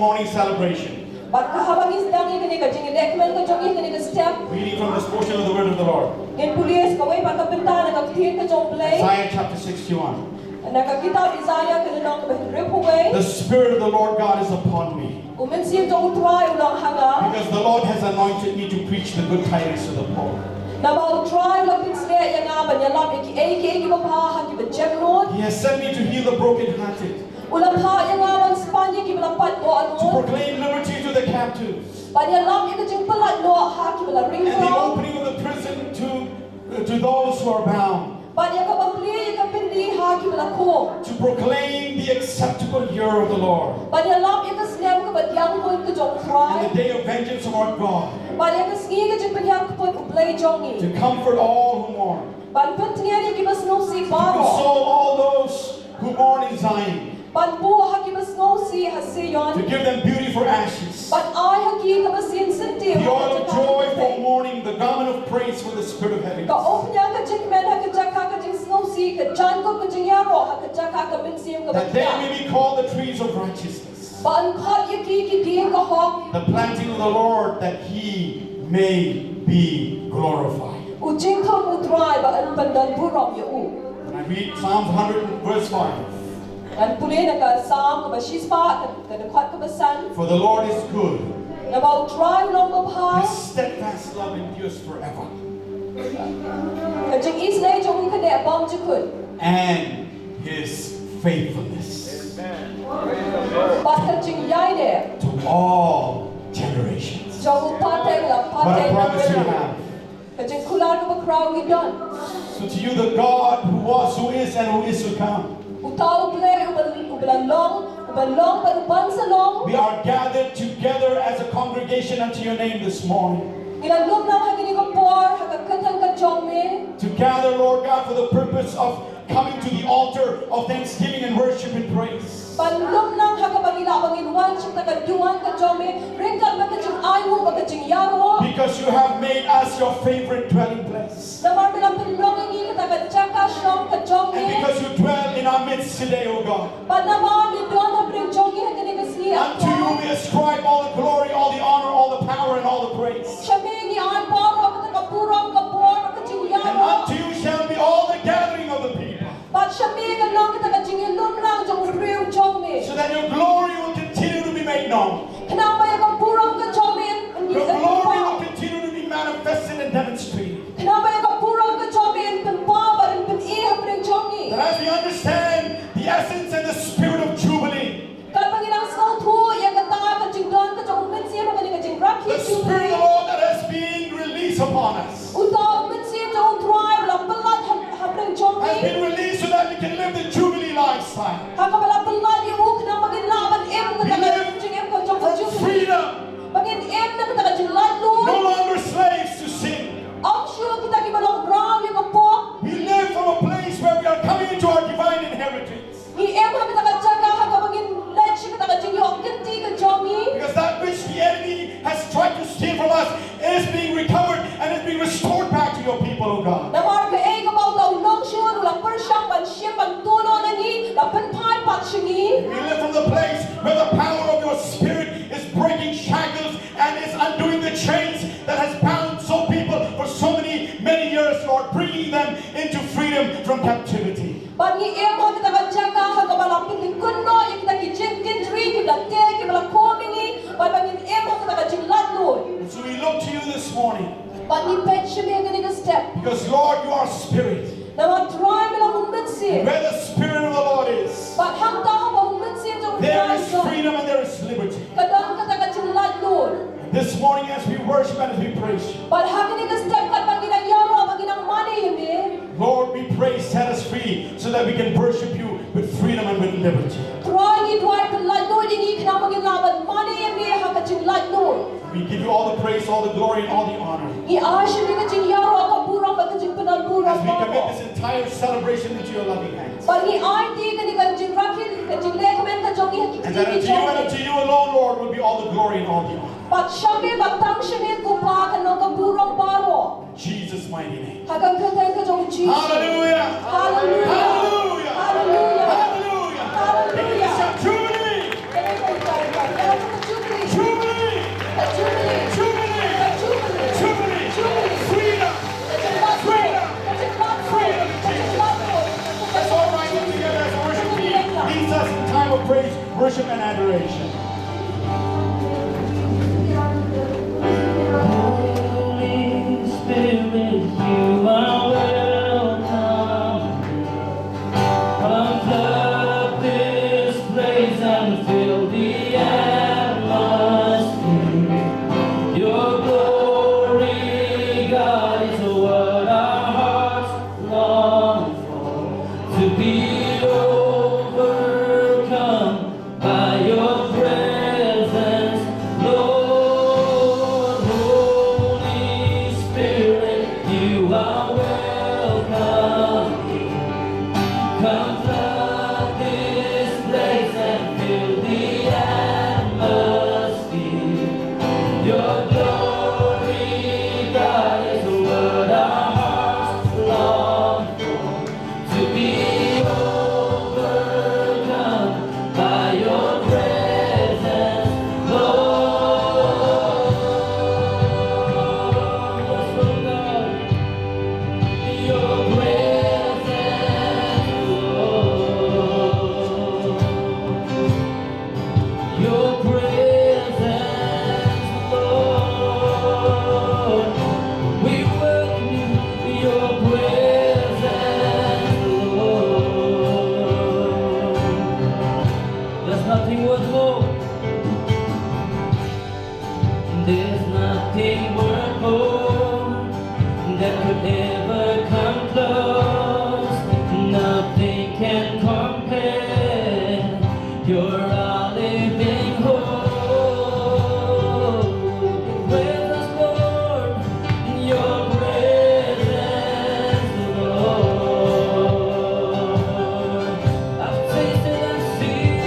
morning celebration. Reading from this portion of the word of the Lord. Isaiah chapter 61. The Spirit of the Lord God is upon me, because the Lord has anointed me to preach the good tidings to the poor. He has sent me to heal the brokenhearted, to proclaim liberty to the captives, and the opening of the prison to those who are bound, to proclaim the acceptable year of the Lord, and the day of vengeance of our God, to comfort all who mourn, to console all those who mourn in Zion, to give them beauty for ashes, the oil of joy for mourning, the garment of praise for the spirit of heaviness, that they may be called the trees of righteousness, the planting of the Lord, that He may be glorified. And I read Psalm 100 verse 5. For the Lord is good. His steadfast love endures forever. And His faithfulness to all generations. What a promise we have. So to you, the God who was, who is, and who is to come, we are gathered together as a congregation unto your name this morning, to gather, Lord God, for the purpose of coming to the altar of thanksgiving and worship and praise. Because you have made us your favorite dwelling place. And because you dwell in our midst today, O God. Unto you we ascribe all the glory, all the honor, all the power, and all the praise. And unto you shall be all the gathering of the people, so that your glory will continue to be made known. Your glory will continue to be manifested and demonstrated. That as we understand the essence and the spirit of Jubilee, the Spirit of the Lord that has been released upon us has been released so that we can live the Jubilee lifestyle. We live from freedom, no longer slaves to sin. We live from a place where we are coming into our divine inheritance. Because that which the enemy has tried to steal from us is being recovered and is being restored back to your people, O God. We live from the place where the power of your Spirit is breaking shackles and is undoing the chains that has bound so people for so many years, Lord, bringing them into freedom from captivity. And so we look to you this morning, because Lord, you are Spirit. And where the Spirit of the Lord is, there is freedom and there is liberty. And this morning as we worship and as we praise you, Lord, we pray, set us free so that we can worship you with freedom and with liberty. We give you all the praise, all the glory, and all the honor. As we commit this entire celebration into your loving hands. And that unto you alone, Lord, will be all the glory and all the honor. In Jesus' mighty name. Hallelujah. Hallelujah. Hallelujah. Hallelujah. Hallelujah. Jubilee. and adoration. Holy Spirit, you are welcome. Come flood this place and fill the atmosphere. Your glory, God, is what our hearts long for. To be overcome by your presence, Lord. Holy Spirit, you are welcome. Come flood this place and fill the atmosphere. Your glory, God, is what our hearts long for. To be overcome by your presence, Lord. Yes, oh God. Your presence, Lord. Your presence, Lord. We welcome you. Your presence, Lord. There's nothing worth more. There's nothing worth more that could ever come close. Nothing can compare. You're our living hope. Your presence, Lord. Your presence, Lord. I've tasted and seen.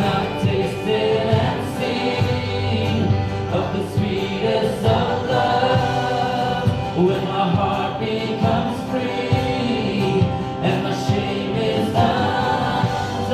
I've tasted and seen of the sweetest of love. When my heart becomes free and my shame is undone.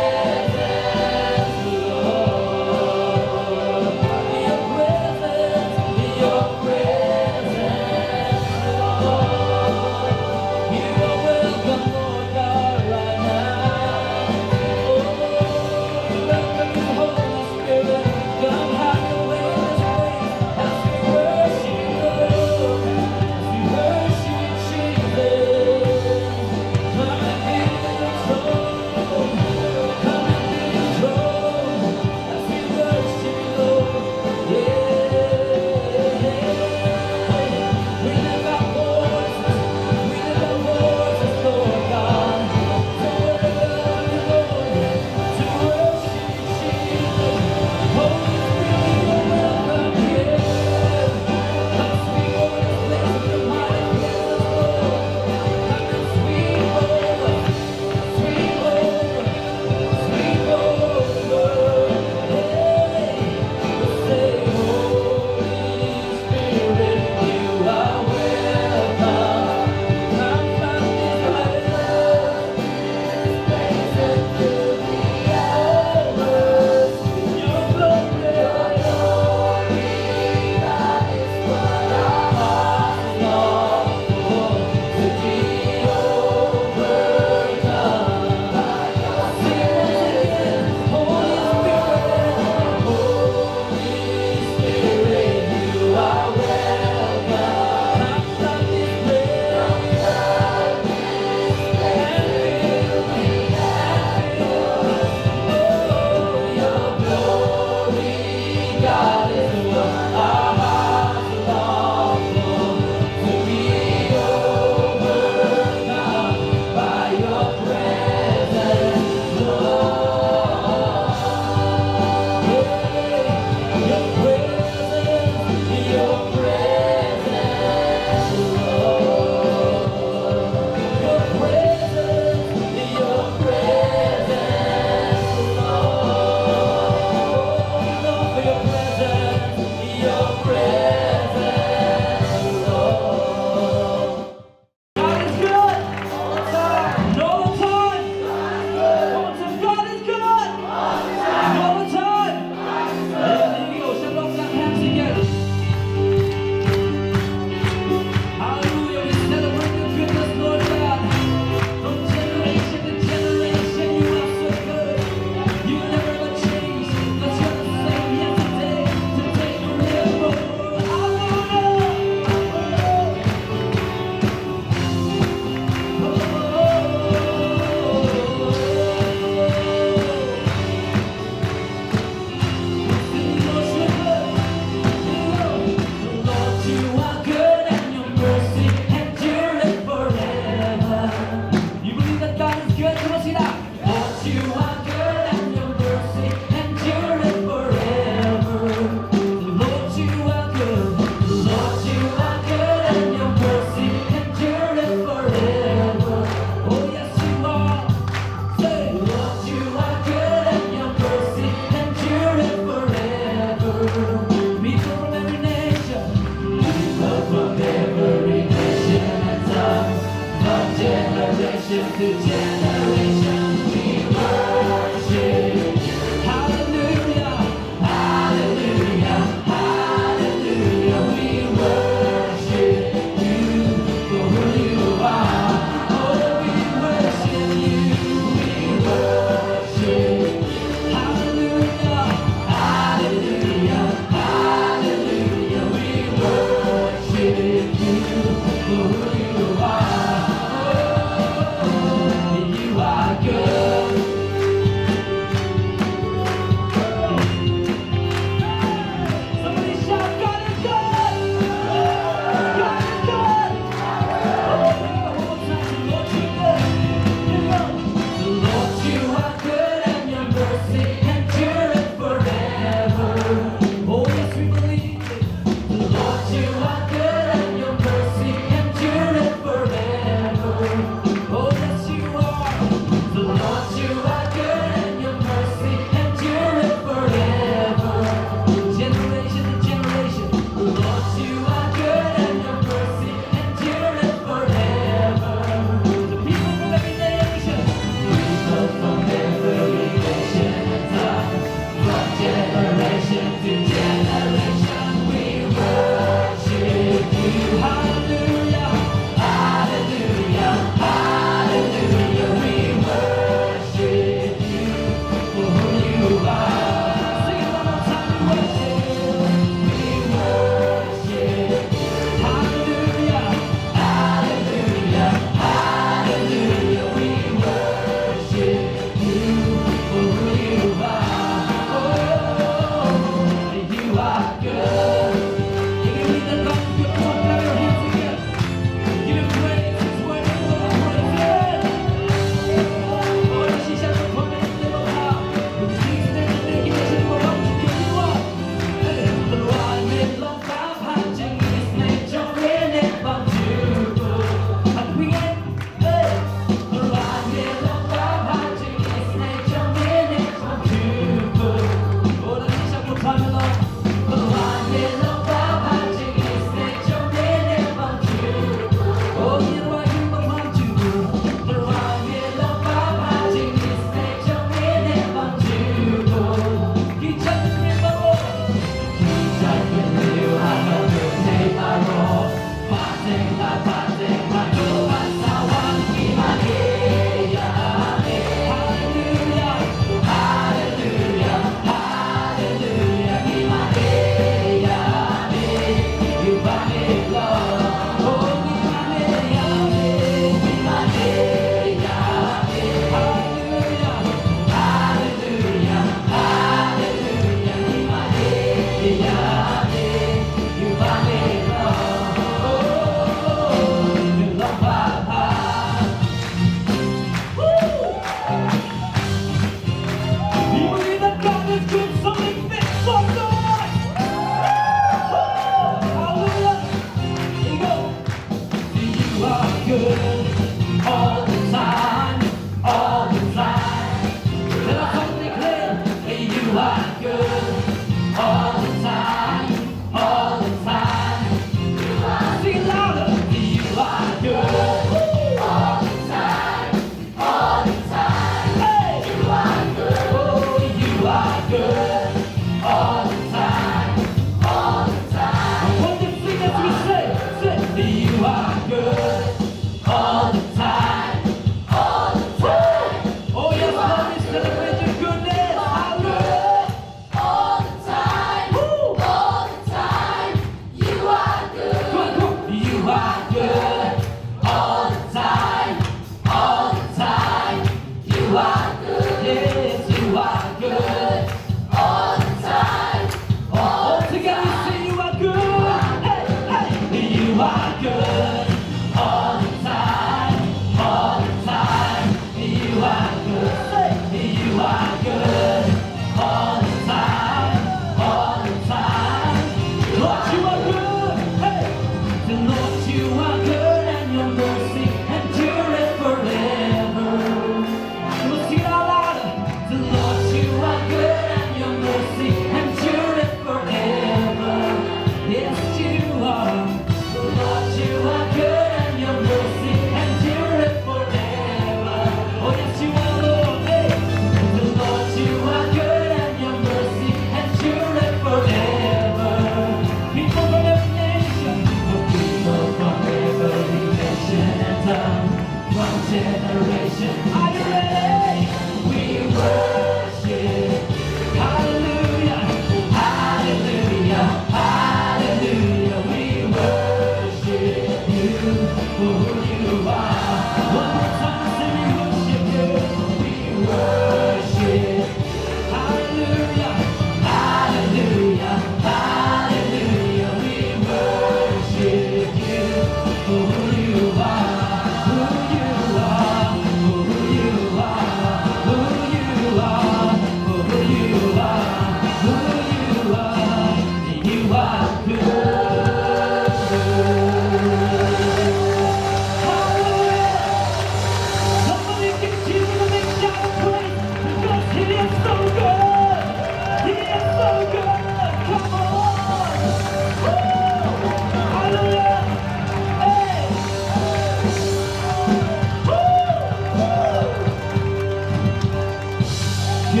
Come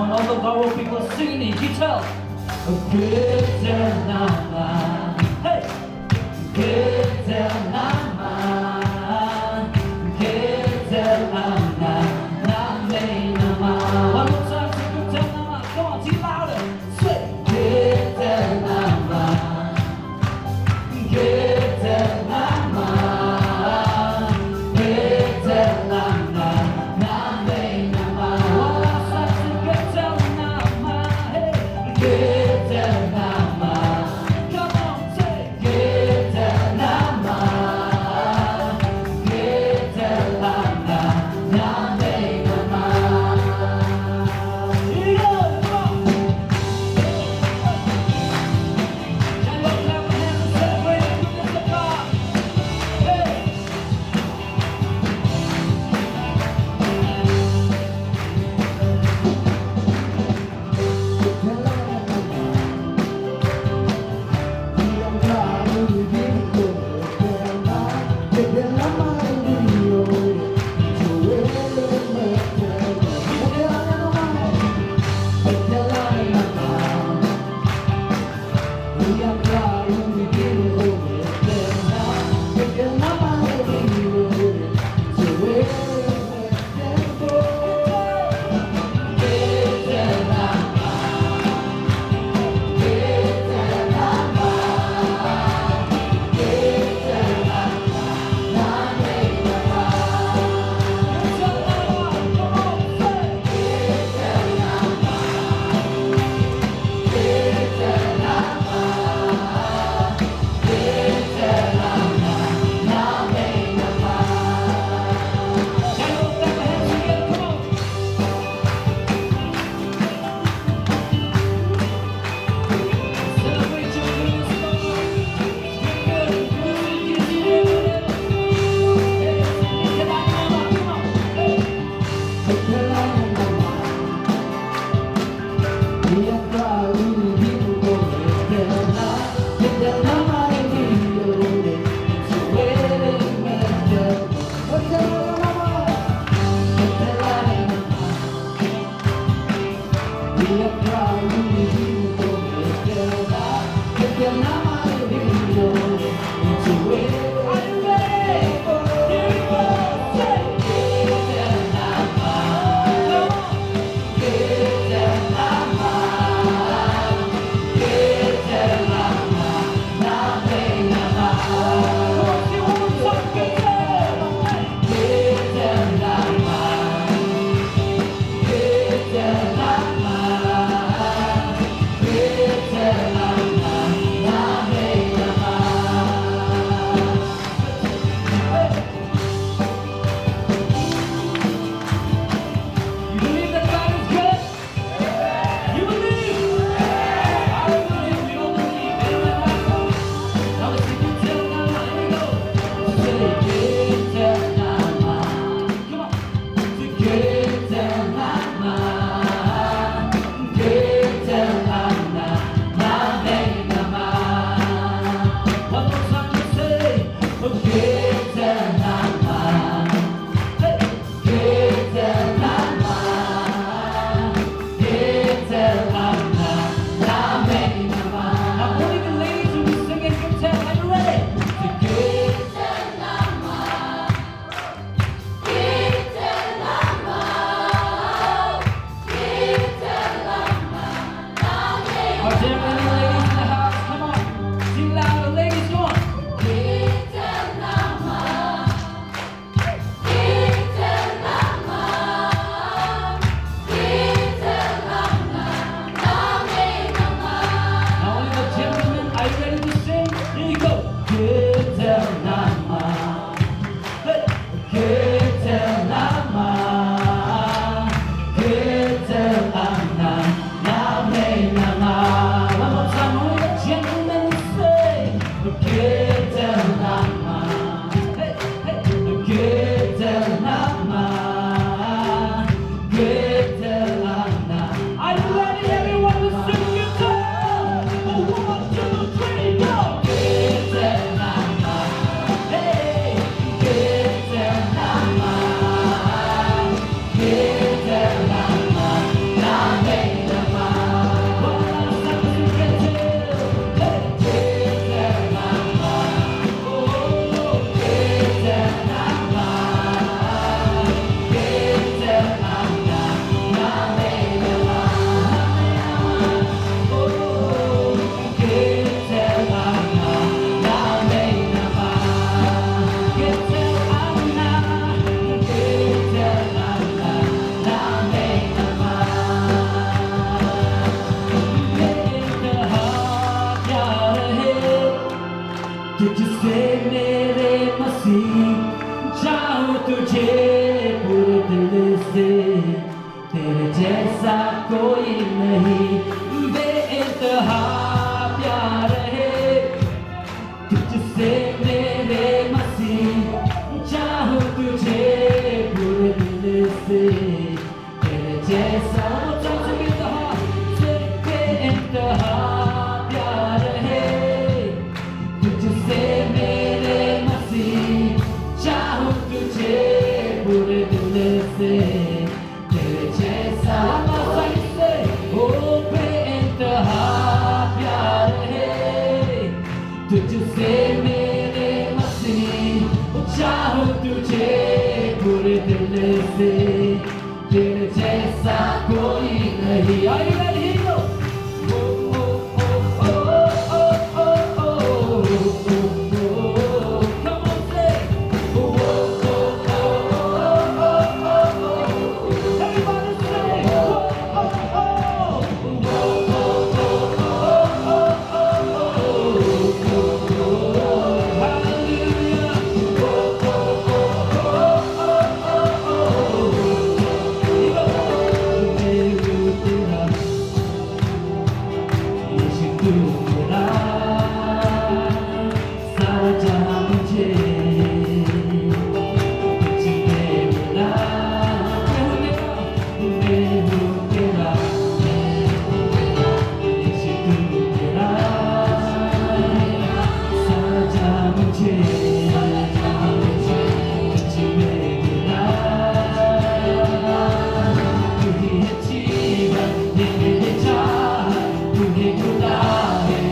on, all the power people singing it, you tell. Hey! One more time, come on, sing louder. Sweet. 누구나 사랑은 죄 그치 내구나 내후계라 그치 누구나 사랑은 죄 그리 했지만 내게 잘 그리고 나의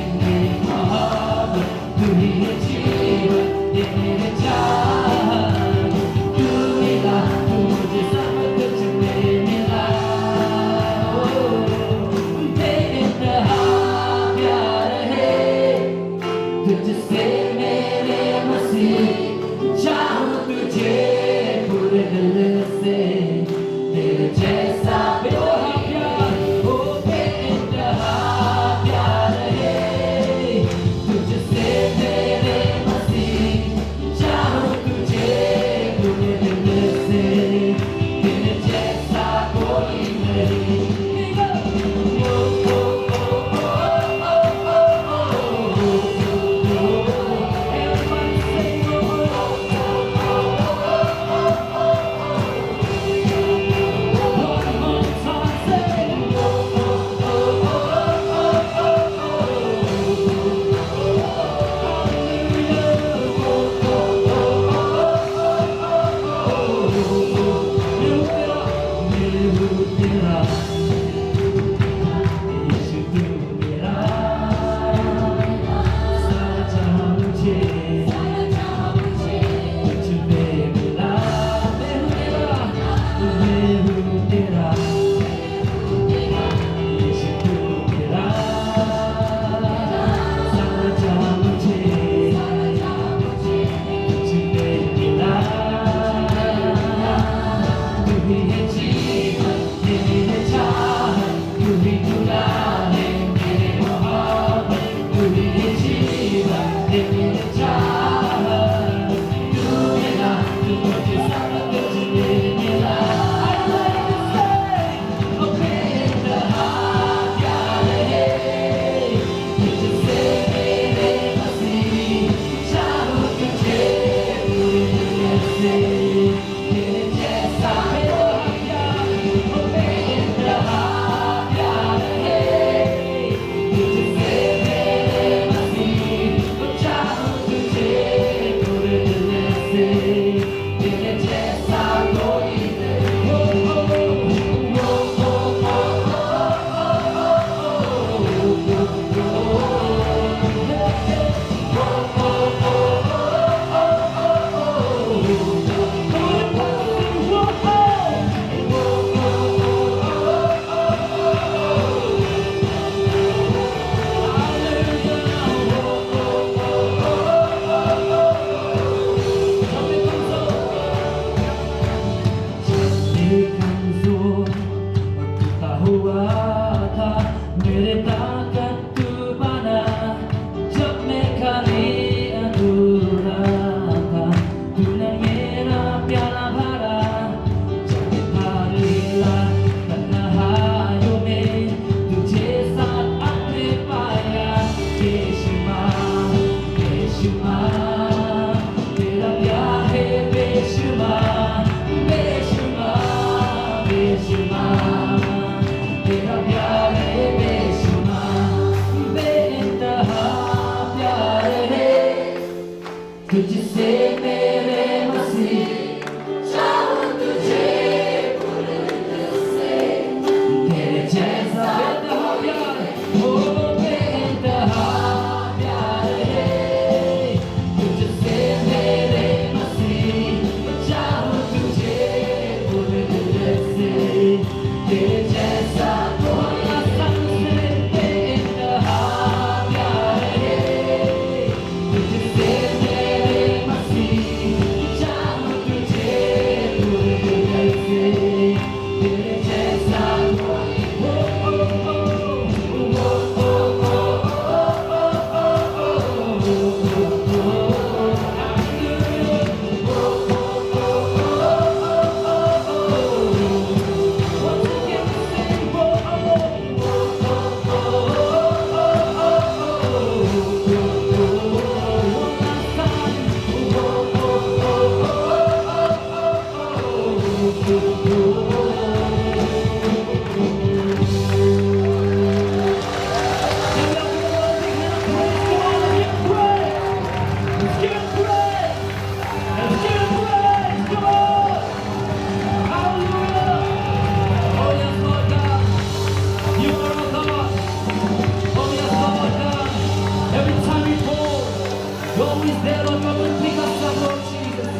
Dear Lord God, will pick us up, Lord Jesus.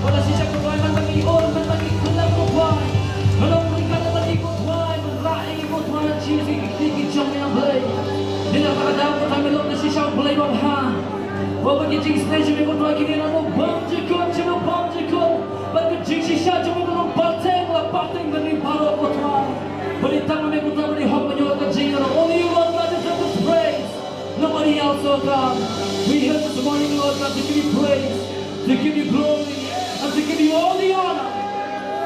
Wala siya kutuay man mag-ion, man mag-ikulang kutuay. Walang ringkan na mag-ikutuay, mag-raing ikutuay at Jesus, ikikikit siyang may ablay. Dinapakadaan ko tayo, Lord, na siya siyang ablay, Lord, ha? O mag-ijing station, may kutuay, kinira mo, bamjikon, siya mo bamjikon. Mag-ijing siya, siya mo kulong parteng, lapateng, galing paro kutuay. Balitang may kutuay, malihok mo niyo at kajing, only you, Lord God, deserve this praise. Nobody else, oh God. We here this morning, Lord God, to give you praise, to give you glory, and to give you all the honor.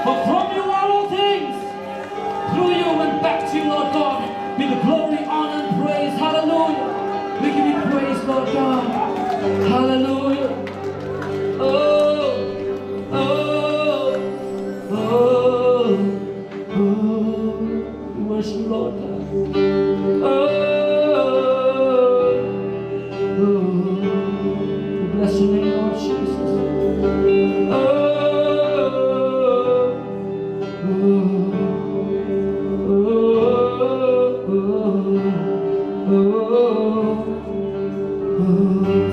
For from you are all things. Through you and back to you, Lord God, be the glory, honor, and praise. Hallelujah. We give you praise, Lord God. Hallelujah. Oh, oh, oh, oh. We worship you, Lord God. Oh. Bless your name, Lord Jesus. Oh,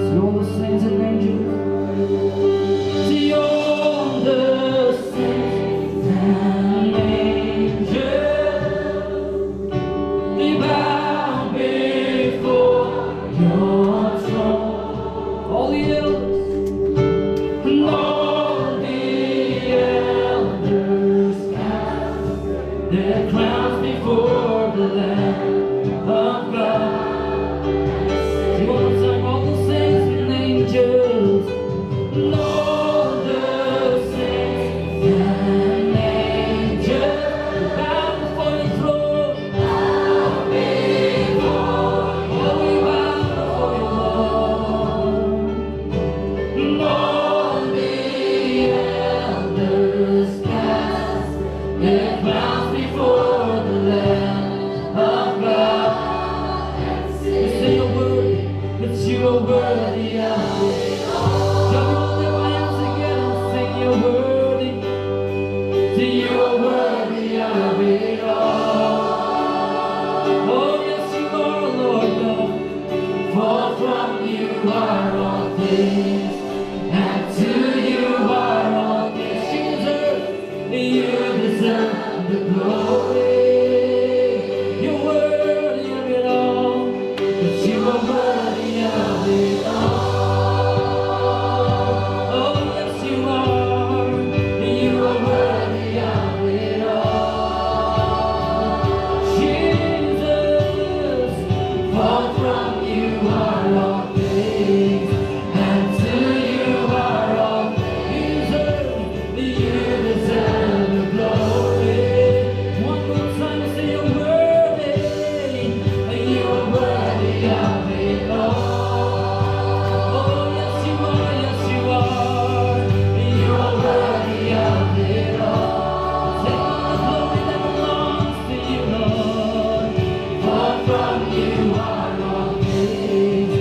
see all the saints and angels. See all the saints and angels. They bow before your throne. All the elders and all the elders cast their crowns before the Lamb of God. See one more time, all the saints and angels, and all the saints and angels bow before your throne. Bow before you. Oh, we bow before you, Lord. And all the elders cast their crowns before the Lamb of God. We say you're worthy, that you are worthy of it all. Shall we hold our hands together and sing you're worthy, that you are worthy of it all. Oh yes you are, Lord God, for from you are all things, and to you are all things. You deserve the glory. You're worthy of it all, but you are worthy of it all. Oh yes you are. You are worthy of it all. Jesus, for from you are all things, and to you are all things. You deserve the glory. One more time, say you're worthy. You are worthy of it all. Oh yes you are, yes you are. You are worthy of it all. Take all the glory that belongs to you, Lord. For from you are all things,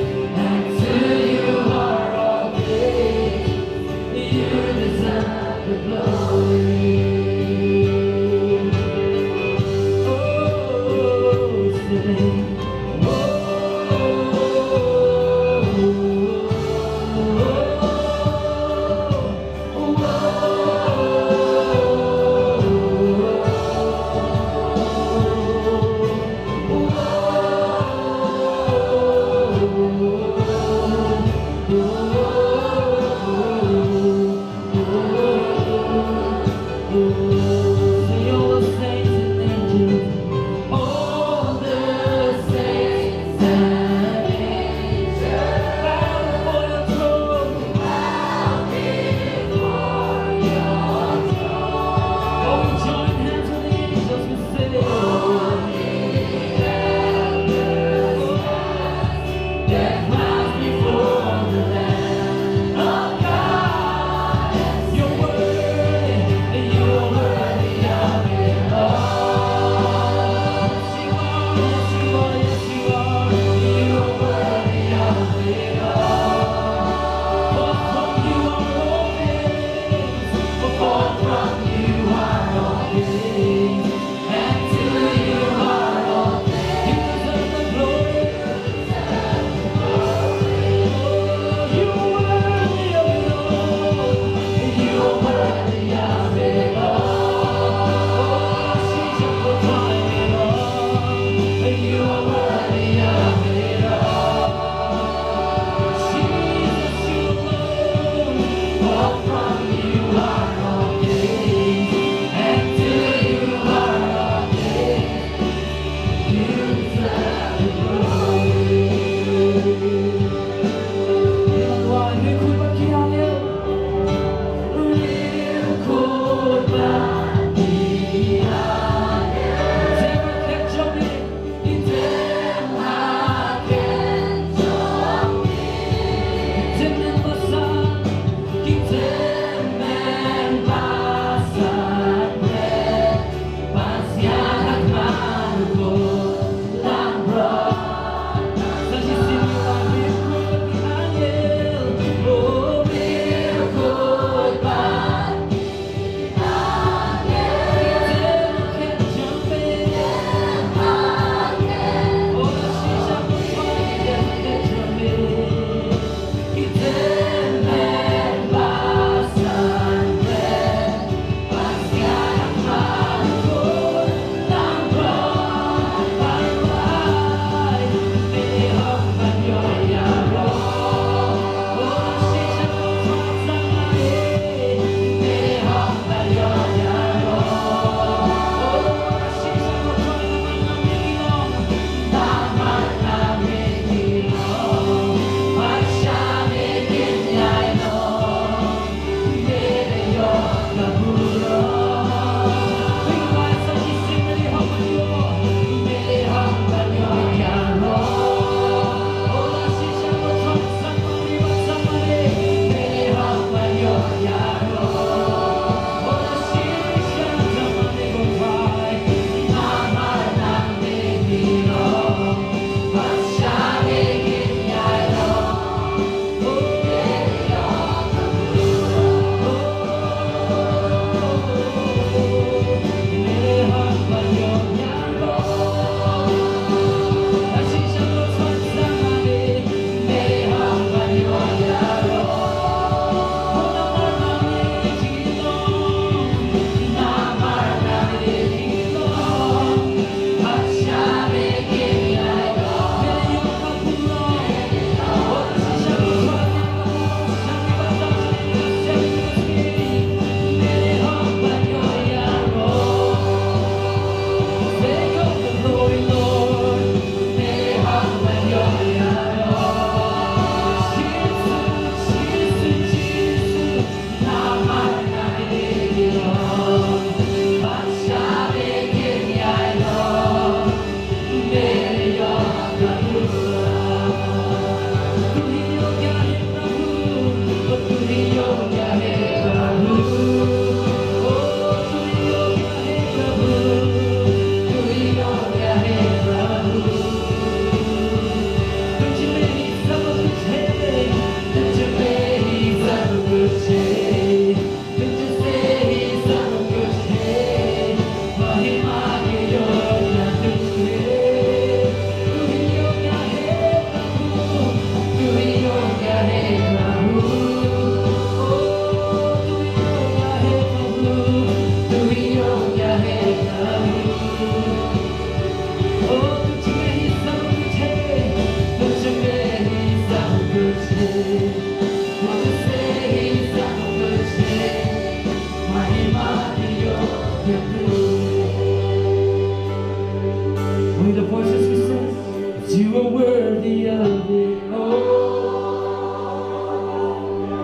You are worthy of it all.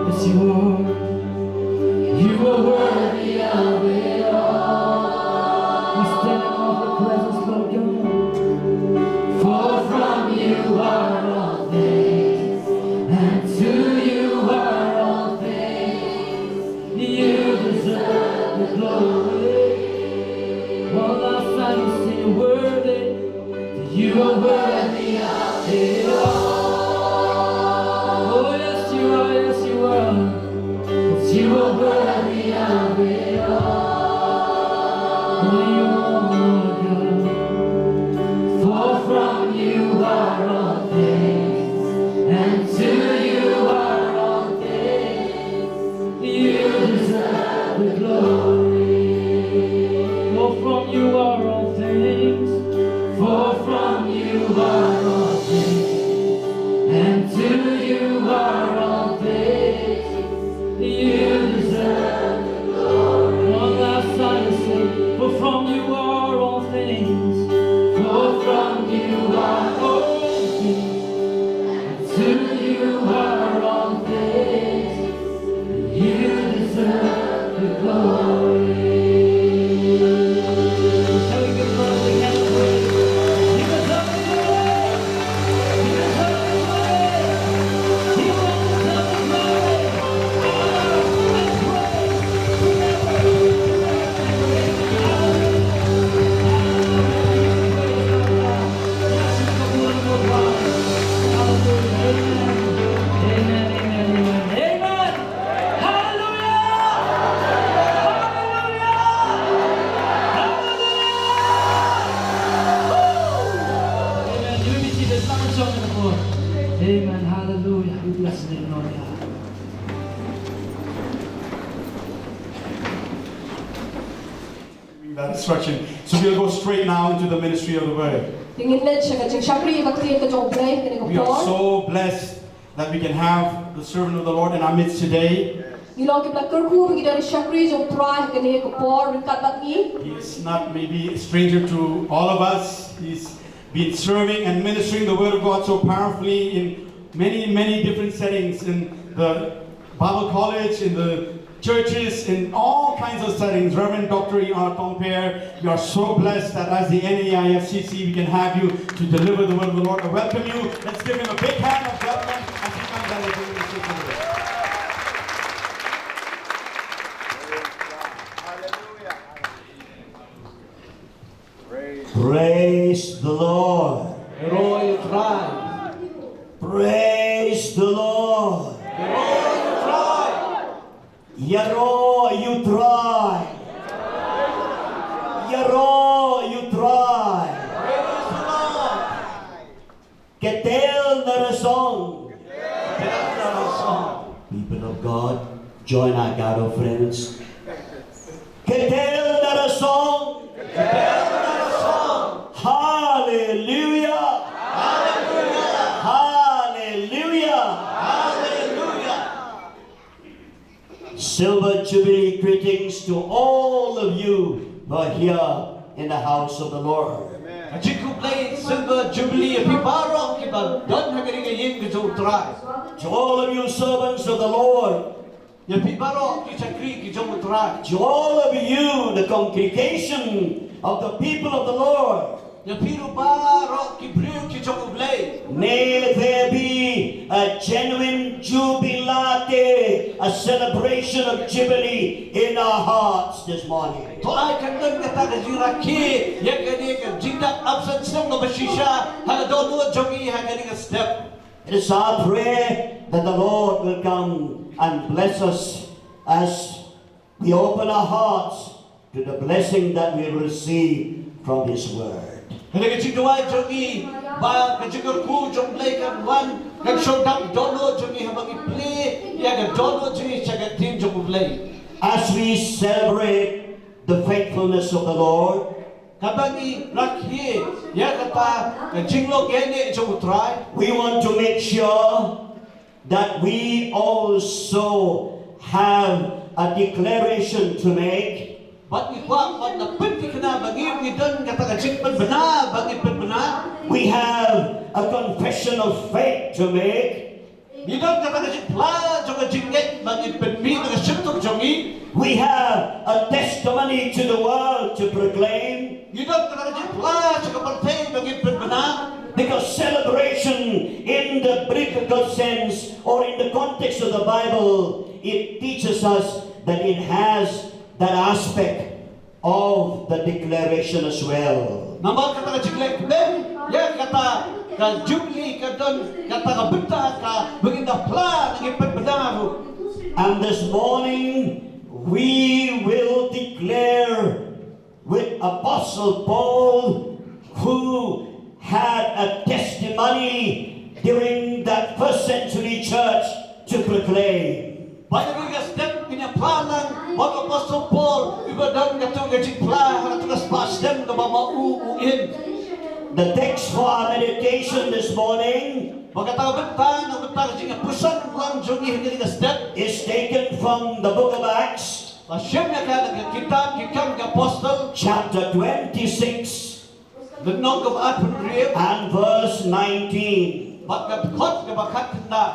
Yes, you are. You are worthy of it all. We stand in all the presence, Lord God. For from you are all things, and to you are all things. You deserve the glory. One last time we say you're worthy. You are worthy of it all. Oh yes you are, yes you are. 'Cause you are worthy of it all. Only you are God. For from you are all things, and to you are all things. You deserve the glory. For from you are all things. For from you are all things, and to you are all things. You deserve the glory. One last time to say, for from you are all things. For from you are all things, and to you are all things. You deserve the glory. Shall we give God the hand of praise? He deserves the glory. He deserves the glory. He alone deserves the glory. Honor and praise forever. Amen. Hallelujah. We bless the name of God. That instruction. So we'll go straight now into the ministry of the word. We are so blessed that we can have the servant of the Lord in our midst today. He is not maybe a stranger to all of us. He's been serving and ministering the word of God so powerfully in many, many different settings, in the Bible college, in the churches, in all kinds of settings. Reverend Dr. Tongper, you are so blessed that as the Neifcc we can have you to deliver the word of the Lord. I welcome you. Let's give him a big hand of welcome as he comes and delivers the word. Praise the Lord. Royal tribe. Praise the Lord. Royal tribe. Yaro, you try. Yaro, you try. Praise the Lord. Ketel na rasong. song. People of God, join our God of friends. Ketel na rasong. Hallelujah. Hallelujah. Hallelujah. Hallelujah. Silver Jubilee greetings to all of you who are here in the house of the Lord. Jubilee, Silver Jubilee, Piparo, Kibal, Don Hagaring Ying, Try. To all of you servants of the Lord, Ya Piparo, Kichakri, Try. to all of you, the congregation of the people of the Lord, Ya Piruparo, Kibru, Kichokublay. may there be a genuine jubilate, a celebration of Jubilee in our hearts this morning. To ay kandang kata Jiraki, Yakani, Jindak, absent song of Bashisha, Hagadono, Jogi, Haganing a step. It is our prayer that the Lord will come and bless us as we open our hearts to the blessing that we receive from His Word. Haganing Chidua, Jogi, Ba, Kajikurku, Jonglay, and one, Nagshodam, Dono, Jogi, Hamaki play, Yagadono, Jogi, Chagatin, Jokublay. As we celebrate the faithfulness of the Lord, Kabagi, Rakhi, Yakata, Jinglo, Gene, Jokutrai. we want to make sure that we also have a declaration to make. But if what the Pentikana, Bagir, we done Kataka Chikpan Bana, Bagir Bana. We have a confession of faith to make. Bidang kata kasi pla juga jingget bagi penbi dengan sentuh jongi. We have a testimony to the world to proclaim. Bidang kata kasi pla juga penting bagi penbenar. Because celebration in the biblical sense or in the context of the Bible, it teaches us that it has that aspect of the declaration as well. Nampak kata jinglet ben ya kata ka Jubilee ka don kata ka benta ka beginda pla bagi penbenar. And this morning we will declare with Apostle Paul, who had a testimony during that first century church to proclaim. Banyak juga step punya planan bagi Apostle Paul ibadang kata gajik pla kata tugas pasdem ke bama uuin. The text for our meditation this morning Magkatawa bentang ang bentang jing pusat lang jongi hingga step is taken from the book of Acts, Masyam na ka ng kitab kikam ka apostle chapter 26 Lenong ka at penriyam and verse 19. Bagkat ka bakat kenda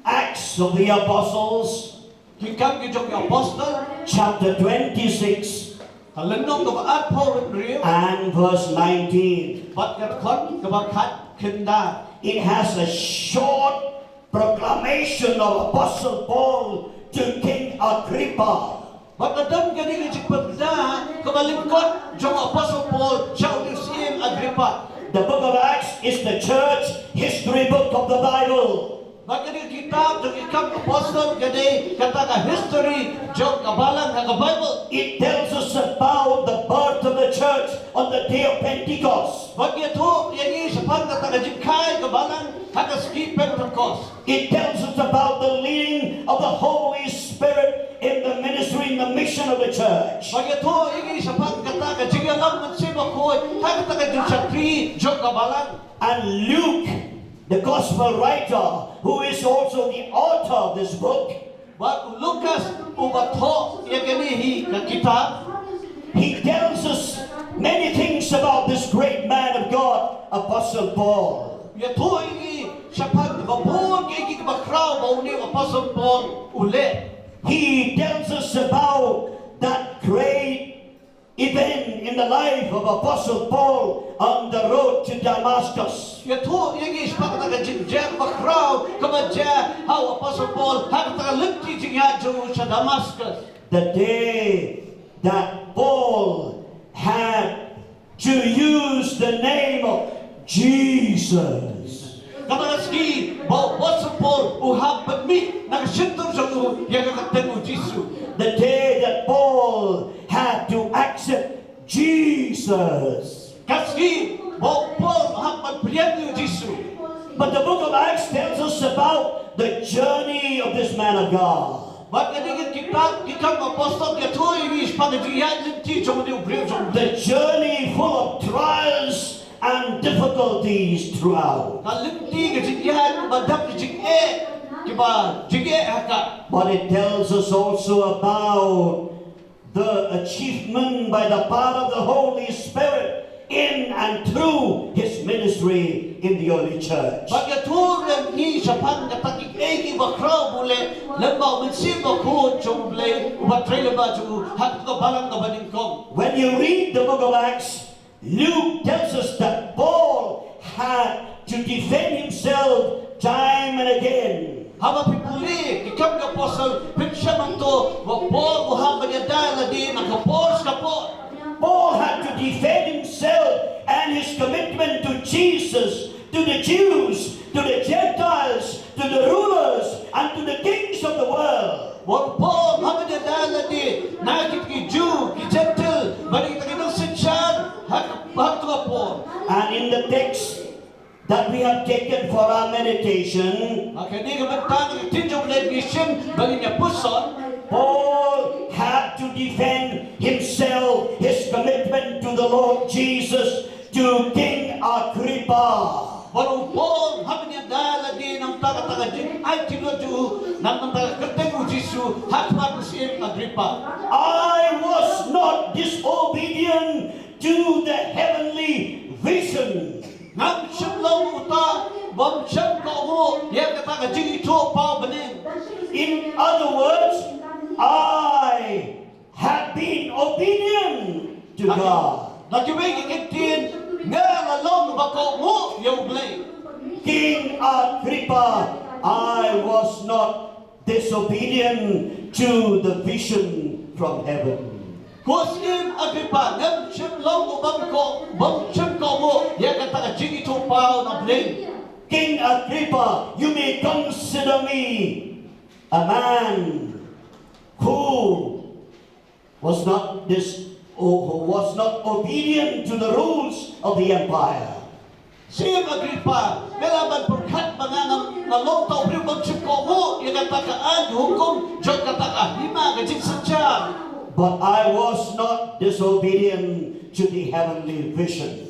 Acts of the Apostles, Kikam kijok ka apostle chapter 26 Lenong ka at penriyam and verse 19. Bagkat ka bakat kenda. It has a short proclamation of Apostle Paul to King Agrippa. Pagkadam gani ka jikpagda kabalingkot jong apostle Paul siya ulisim Agrippa. The book of Acts is the church history book of the Bible. Magkani kitab jong ikam apostle gani kata ka history jong kabalang ka Bible. It tells us about the birth of the church on the day of Pentecost. Bagito yani sa pagkata ka jikay kabalang hakaski Pentecost. It tells us about the leading of the Holy Spirit in the ministry, in the mission of the church. Bagito yani sa pagkata ka jigalang mansiba ko hakata ka jikri jong kabalang. And Luke, the gospel writer, who is also the author of this book, But Lucas ubato yani hi ka kitab. he tells us many things about this great man of God, Apostle Paul. Yato ini siapa babon kiki bakraw bauni apostle Paul ule. He tells us about that great event in the life of Apostle Paul on the road to Damascus. Yato ini siapa kata jinjang bakraw kamadja how apostle Paul hakata lenti jinga jo sa Damascus. The day that Paul had to use the name of Jesus. Kata ski bau apostle Paul uhab bemi nakasintur sa yang katamu Yesus. The day that Paul had to accept Jesus. Kaski bau Paul uhab priyan Yesus. But the book of Acts tells us about the journey of this man of God. Bakit kitab kikam apostle yato ini siapa kata lenti jong ni ubri jong. The journey full of trials and difficulties throughout. Kalimti kejadian badap jige kiba jige haka. But it tells us also about the achievement by the power of the Holy Spirit in and through his ministry in the early church. Pagkaturan ni siapa kata kiki bakraw bule lembau mensim bakut jong bule ubatray lembau jong hak ka balang ka baningkong. When you read the book of Acts, Luke tells us that Paul had to defend himself time and again. Haba pipuli kikam ka apostle pinsya manto wa Paul uhab yadala di nakapos kapot. Paul had to defend himself and his commitment to Jesus, to the Jews, to the Gentiles, to the rulers, and to the kings of the world. Wa Paul haba yadala di nakit ki Jew ki Gentle balik takinang sinchan hak ka Paul. And in the text that we have taken for our meditation, Makanya kementan tinjau legation bagi niya puson. Paul had to defend himself, his commitment to the Lord Jesus, to King Agrippa. Baru Paul hab niya dala di ng taga jing ay tinuju ng taga ketemu Yesus hakmat musim Agrippa. I was not disobedient to the heavenly vision. Ngam siyang uta bom cham ko mo ya kata ka jing ito pa banin. In other words, I have been obedient to God. Nakiwing ikitin nga lalong bako mo yung blay. King Agrippa, I was not disobedient to the vision from heaven. Kuskin Agrippa ngam chimlong bom chim ko mo ya kata ka jing ito pa na blay. King Agrippa, you may consider me a man who was not obedient to the rules of the empire. Sim Agrippa, melaban perkat manganam nalong tau beri bom chim ko mo ya kata ka an hukum jok kata ka hima ka jing sejam. But I was not disobedient to the heavenly vision.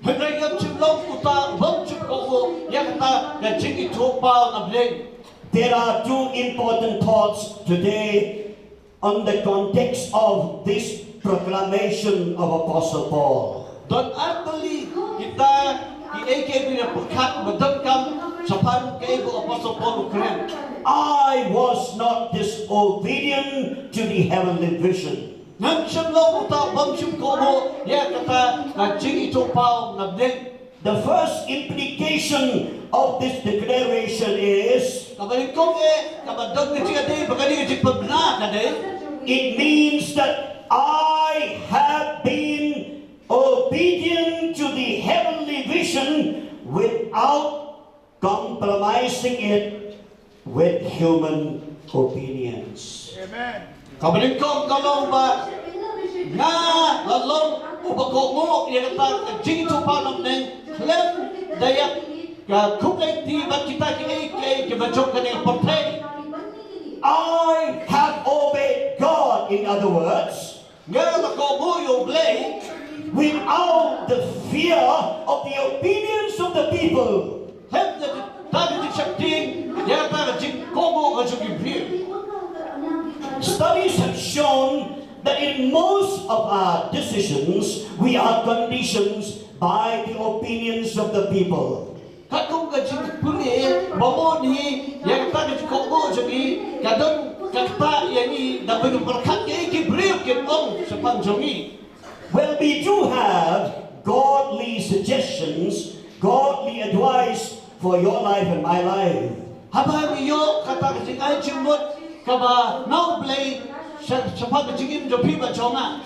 Henry ngam chimlong uta bom chim ko mo ya kata ka jing ito pa na blay. There are two important thoughts today on the context of this proclamation of Apostle Paul. Don actually kita i-AKB na pagkat madagkam sa parang kaibo Apostle Paul Ukraine. I was not disobedient to the heavenly vision. Ngam siyamlaw uta bang siyam ko mo ya kata na jing ito pa na blay. The first implication of this declaration is Kabaling kong kabadag na siya day baka di ka pagna ka day. it means that I have been obedient to the heavenly vision without compromising it with human obedience. Kabaling kong kalong ba nga lalong ubako mo ya kata jing ito pa na blay. Klem dayak kuplay di ba kita ki bajok ka ng portay. I have obeyed God, in other words, Nga ako mo yung blay without the fear of the opinions of the people. hem na dati di sakting ya ta jing ko mo ka jung ibir. Studies have shown that in most of our decisions, we are conditioned by the opinions of the people. Katong ka jing puli mamon hi ya ta di ko mo jung kadon kata yani da bagi berkat ke ibir ke ong sa panjongi. Well, we do have godly suggestions, godly advice for your life and my life. Haba yo kata ka jing ay jingmot ka ba now blay sa pagjingim jo piba jonga.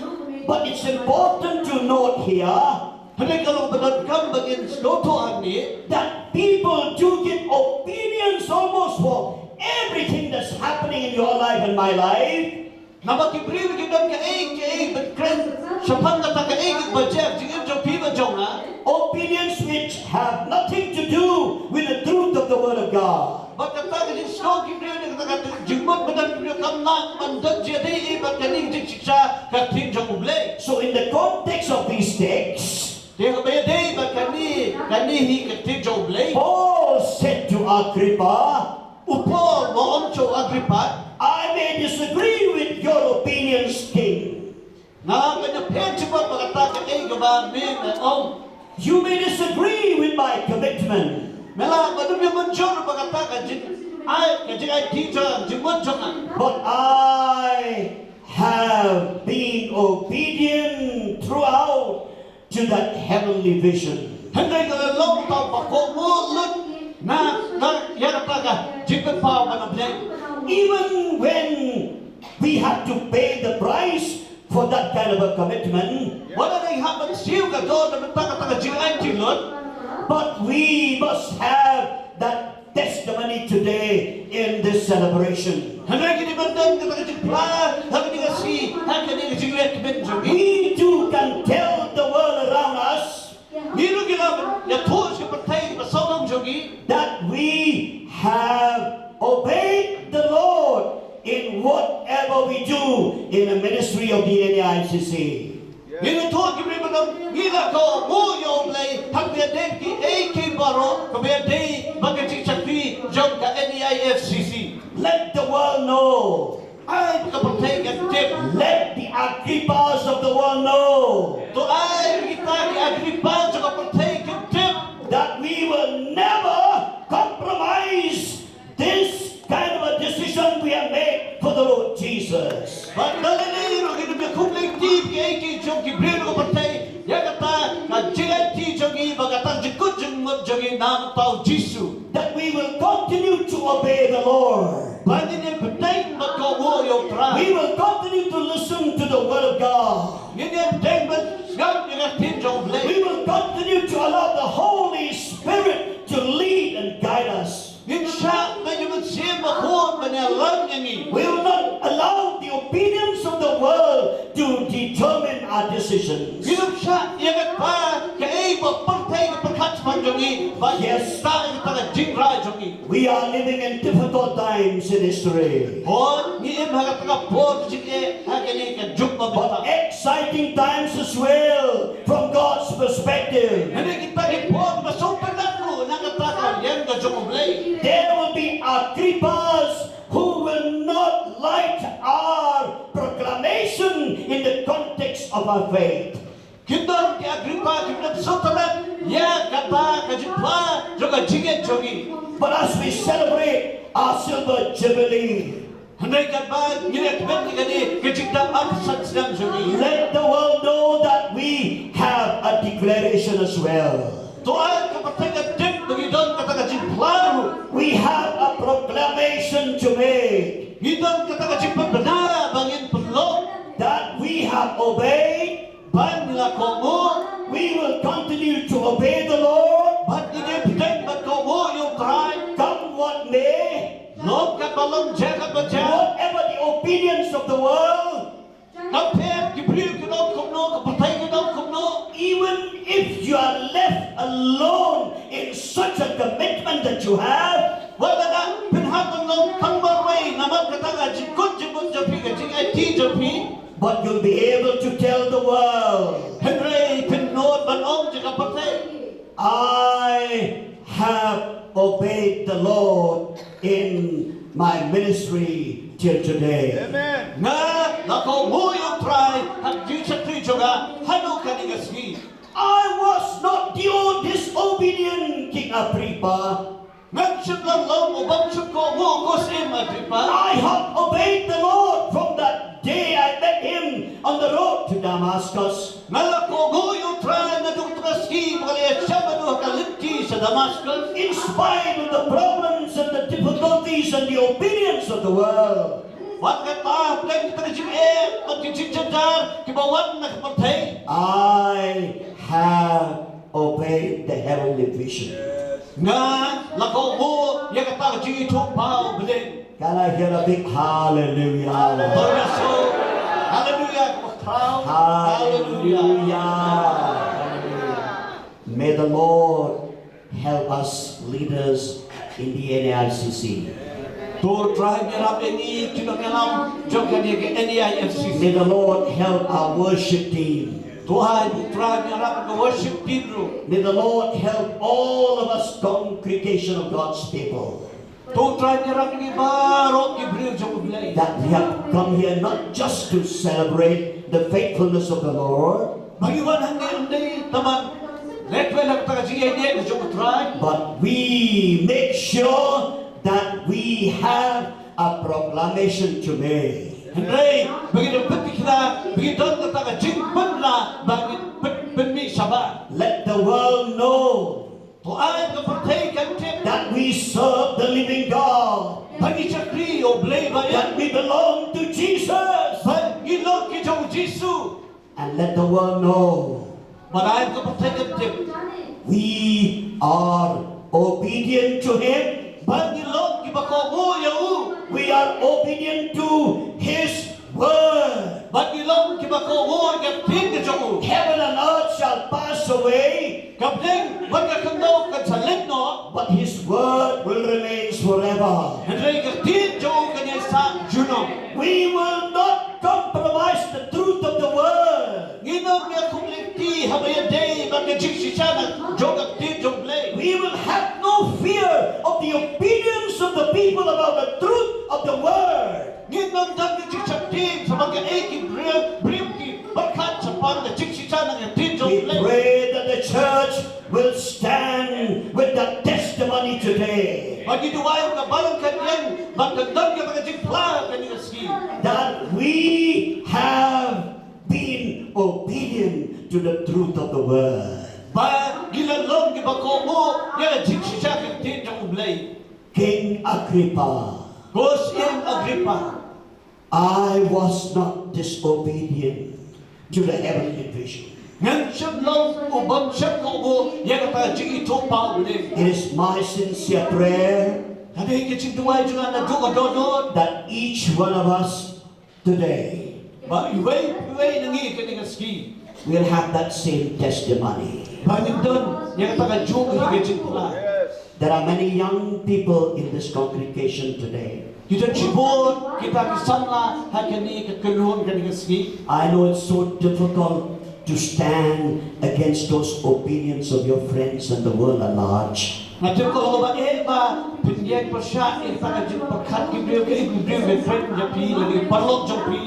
But it's important to note here Hadi kalau benar-benar bagian lotohan ni that people do get opinions almost for everything that's happening in your life and my life. Nabakibri kita ka berkren sepan kata ka bajer jingim jo piba jonga. Opinions which have nothing to do with the truth of the Word of God. Bakit ka jing slow kibri ni kata jingmot benar kibri kamnak mandat jadi ibat kaning jing siksa ka tin jo ublay. So in the context of these texts, Dia kaya day bat kani hi ka tin jo ublay. Paul said to Agrippa, Upol mo oncho Agrippa. I may disagree with your opinions, King. Na kanya pensipat makata ka gaba min om. You may disagree with my commitment. Mela madum yung manjor makata ka jing ay teacher jingmot jonga. But I have been obedient throughout to that heavenly vision. Henday ka long tao bako mo lut na ya pa ka jingmot pa ka blay. Even when we have to pay the price for that kind of a commitment, Wala na ihaban siyo ka doon na magpakataka jing ay jingmot. but we must have that testimony today in this celebration. Henday kini bandan ka jing pla, hanggang ka si, hanggang ka jing let ben jongi. We too can tell the world around us Nilo gila ya tos ka patay ka sawang jongi. that we have obeyed the Lord in whatever we do in the ministry of the NEICC. Nilo to kibri bandan gila ko mo yo blay hanggang den ki AK baro kabaya day bagay sakti jong ka Neifcc. Let the world know. Ay kapatay ka tip. Let the Agrippas of the world know To ay kita ki Agrippa sa kapatay ka tip. that we will never of Jesus. that we will continue to obey the Lord. Bagi ni penting berkomo yang terang. We will continue to listen to the Word of God. Ini penting bersegang dengan tinjau boleh. We will continue to allow the Holy Spirit to lead and guide us. Insya menjemput siapa pun menyalam ini. We will not allow the opinions of the world to determine our decisions. Hidup syak yang apa kei berpartai keperkat sepanjangi. Yes. Tak kita jingrai jangi. We are living in difficult times in history, Pon ni emang kita pon sikit hakini kan jumpa but kita. exciting times as well from God's perspective. Ini kita di pon masuk pengaku nak katakan yang dah jumpa boleh. There will be Agrippas who will not like our proclamation in the context of our faith. Kita di Agrippa kita bersutaran ya kata kejumpa juga jingit jogi. But as we celebrate our silver jubilee, Hendak kata nilai kebet ni kejikta absat sedang jogi. let the world know that we have a declaration as well. Tuhan kepercayaan dik bagi don kata kejimplaru. We have a proclamation to make Hidon kata kejimpa benar bangin pelong. that we have obeyed. Ban nila komo. We will continue to obey the Lord, Ban ini penting bat komo yung try. come what may, Lom kat balong jaga baca. whatever the opinions of the world. Kapir kibriu kidon kumno kepercayaan kidon kumno. Even if you are left alone in such a commitment that you have, Wala na pinhatong long tangbarway naman kata kejikut jibut japi kejik IT japi. but you'll be able to tell the world, Henry pinod banong jika percay. I have obeyed the Lord in my ministry till today. Nga nako mo yung try at di sa tri juga hanu kanigasgi. I was not the disobedient King Agrippa. Ngansip lang long ubang suko mo kusim Agrippa. I have obeyed the Lord from that day I met him on the road to Damascus. Nalako mo yung try na duktraski magalaya siya manuha kalimti sa Damascus. In spite of the problems and the difficulties and the opinions of the world, Wat kata plan kita jim magkijidjar kibawan na kapatay. I have obeyed the heavenly vision. Nga lako mo yung kata kajito pao bilin. Can I hear a big hallelujah? Baraso. Hallelujah. Hallelujah. May the Lord help us leaders in the NICC. To try nyerap ini kita ngelam juga dia ke NIFCC. May the Lord help our worship team. Tuhan try nyerap ke worship team ru. May the Lord help all of us congregation of God's people. To try nyerap ni baru kibril jauh bilai. That we have come here not just to celebrate the faithfulness of the Lord, Bagi wan handi teman. Let we nak tak jadi dia jauh try. but we make sure that we have a proclamation to make. Henry bagi dapat kita bagi don kata jingpan lah bagi benmi sabar. Let the world know Tuhan kepercayaan kita. that we serve the living God, Bagi cakri o boleh bayar. that we belong to Jesus, Bagi lo kita Yesus. and let the world know Marai kepercayaan kita. we are obedient to Him. Bagi lo kita komo ya u. We are obedient to His word. Bagi lo kita komo ya tin ke jauh. Heaven and earth shall pass away, Kapten bagi kendo kan salit no. but His word will remain forever. Henry ke tin jauh kan ya sa juno. We will not compromise the truth of the word. Nginom ya kumliti habaya day bagi jiksi sana jauh tin jauh boleh. We will have no fear of the opinions of the people about the truth of the word. Nginom dami jiksi tin sebagai eki brimki berkat sepan jiksi sana yang tin jauh We boleh. pray that the church will stand with that testimony today, Bagi dua yang kebalang kalian bangkang ke bagi jingpla kan ya ski. that we have been obedient to the truth of the word. Ba gilalong gibako mo ya jigsya kitin jang ublay. King Agrippa, Gos in Agrippa. I was not disobedient to the heavenly vision. Ngan siblong ubang siyang ko ya kata jing ito pa ulit. It is my sincere prayer Tapi kecintuan juga na dodot. that each one of us today Ba iway nangi ketingan ski. will have that same testimony. Banyak don ya kata juga kecintuan. There are many young people in this congregation today. Kita cibur, kita kesamla hakani kekeluhan ketingan ski. I know it's so difficult to stand against those opinions of your friends and the world at large. Macam kalau ba pinjam pasya kita kajik perkat kibriu friend japi lagi parlok japi.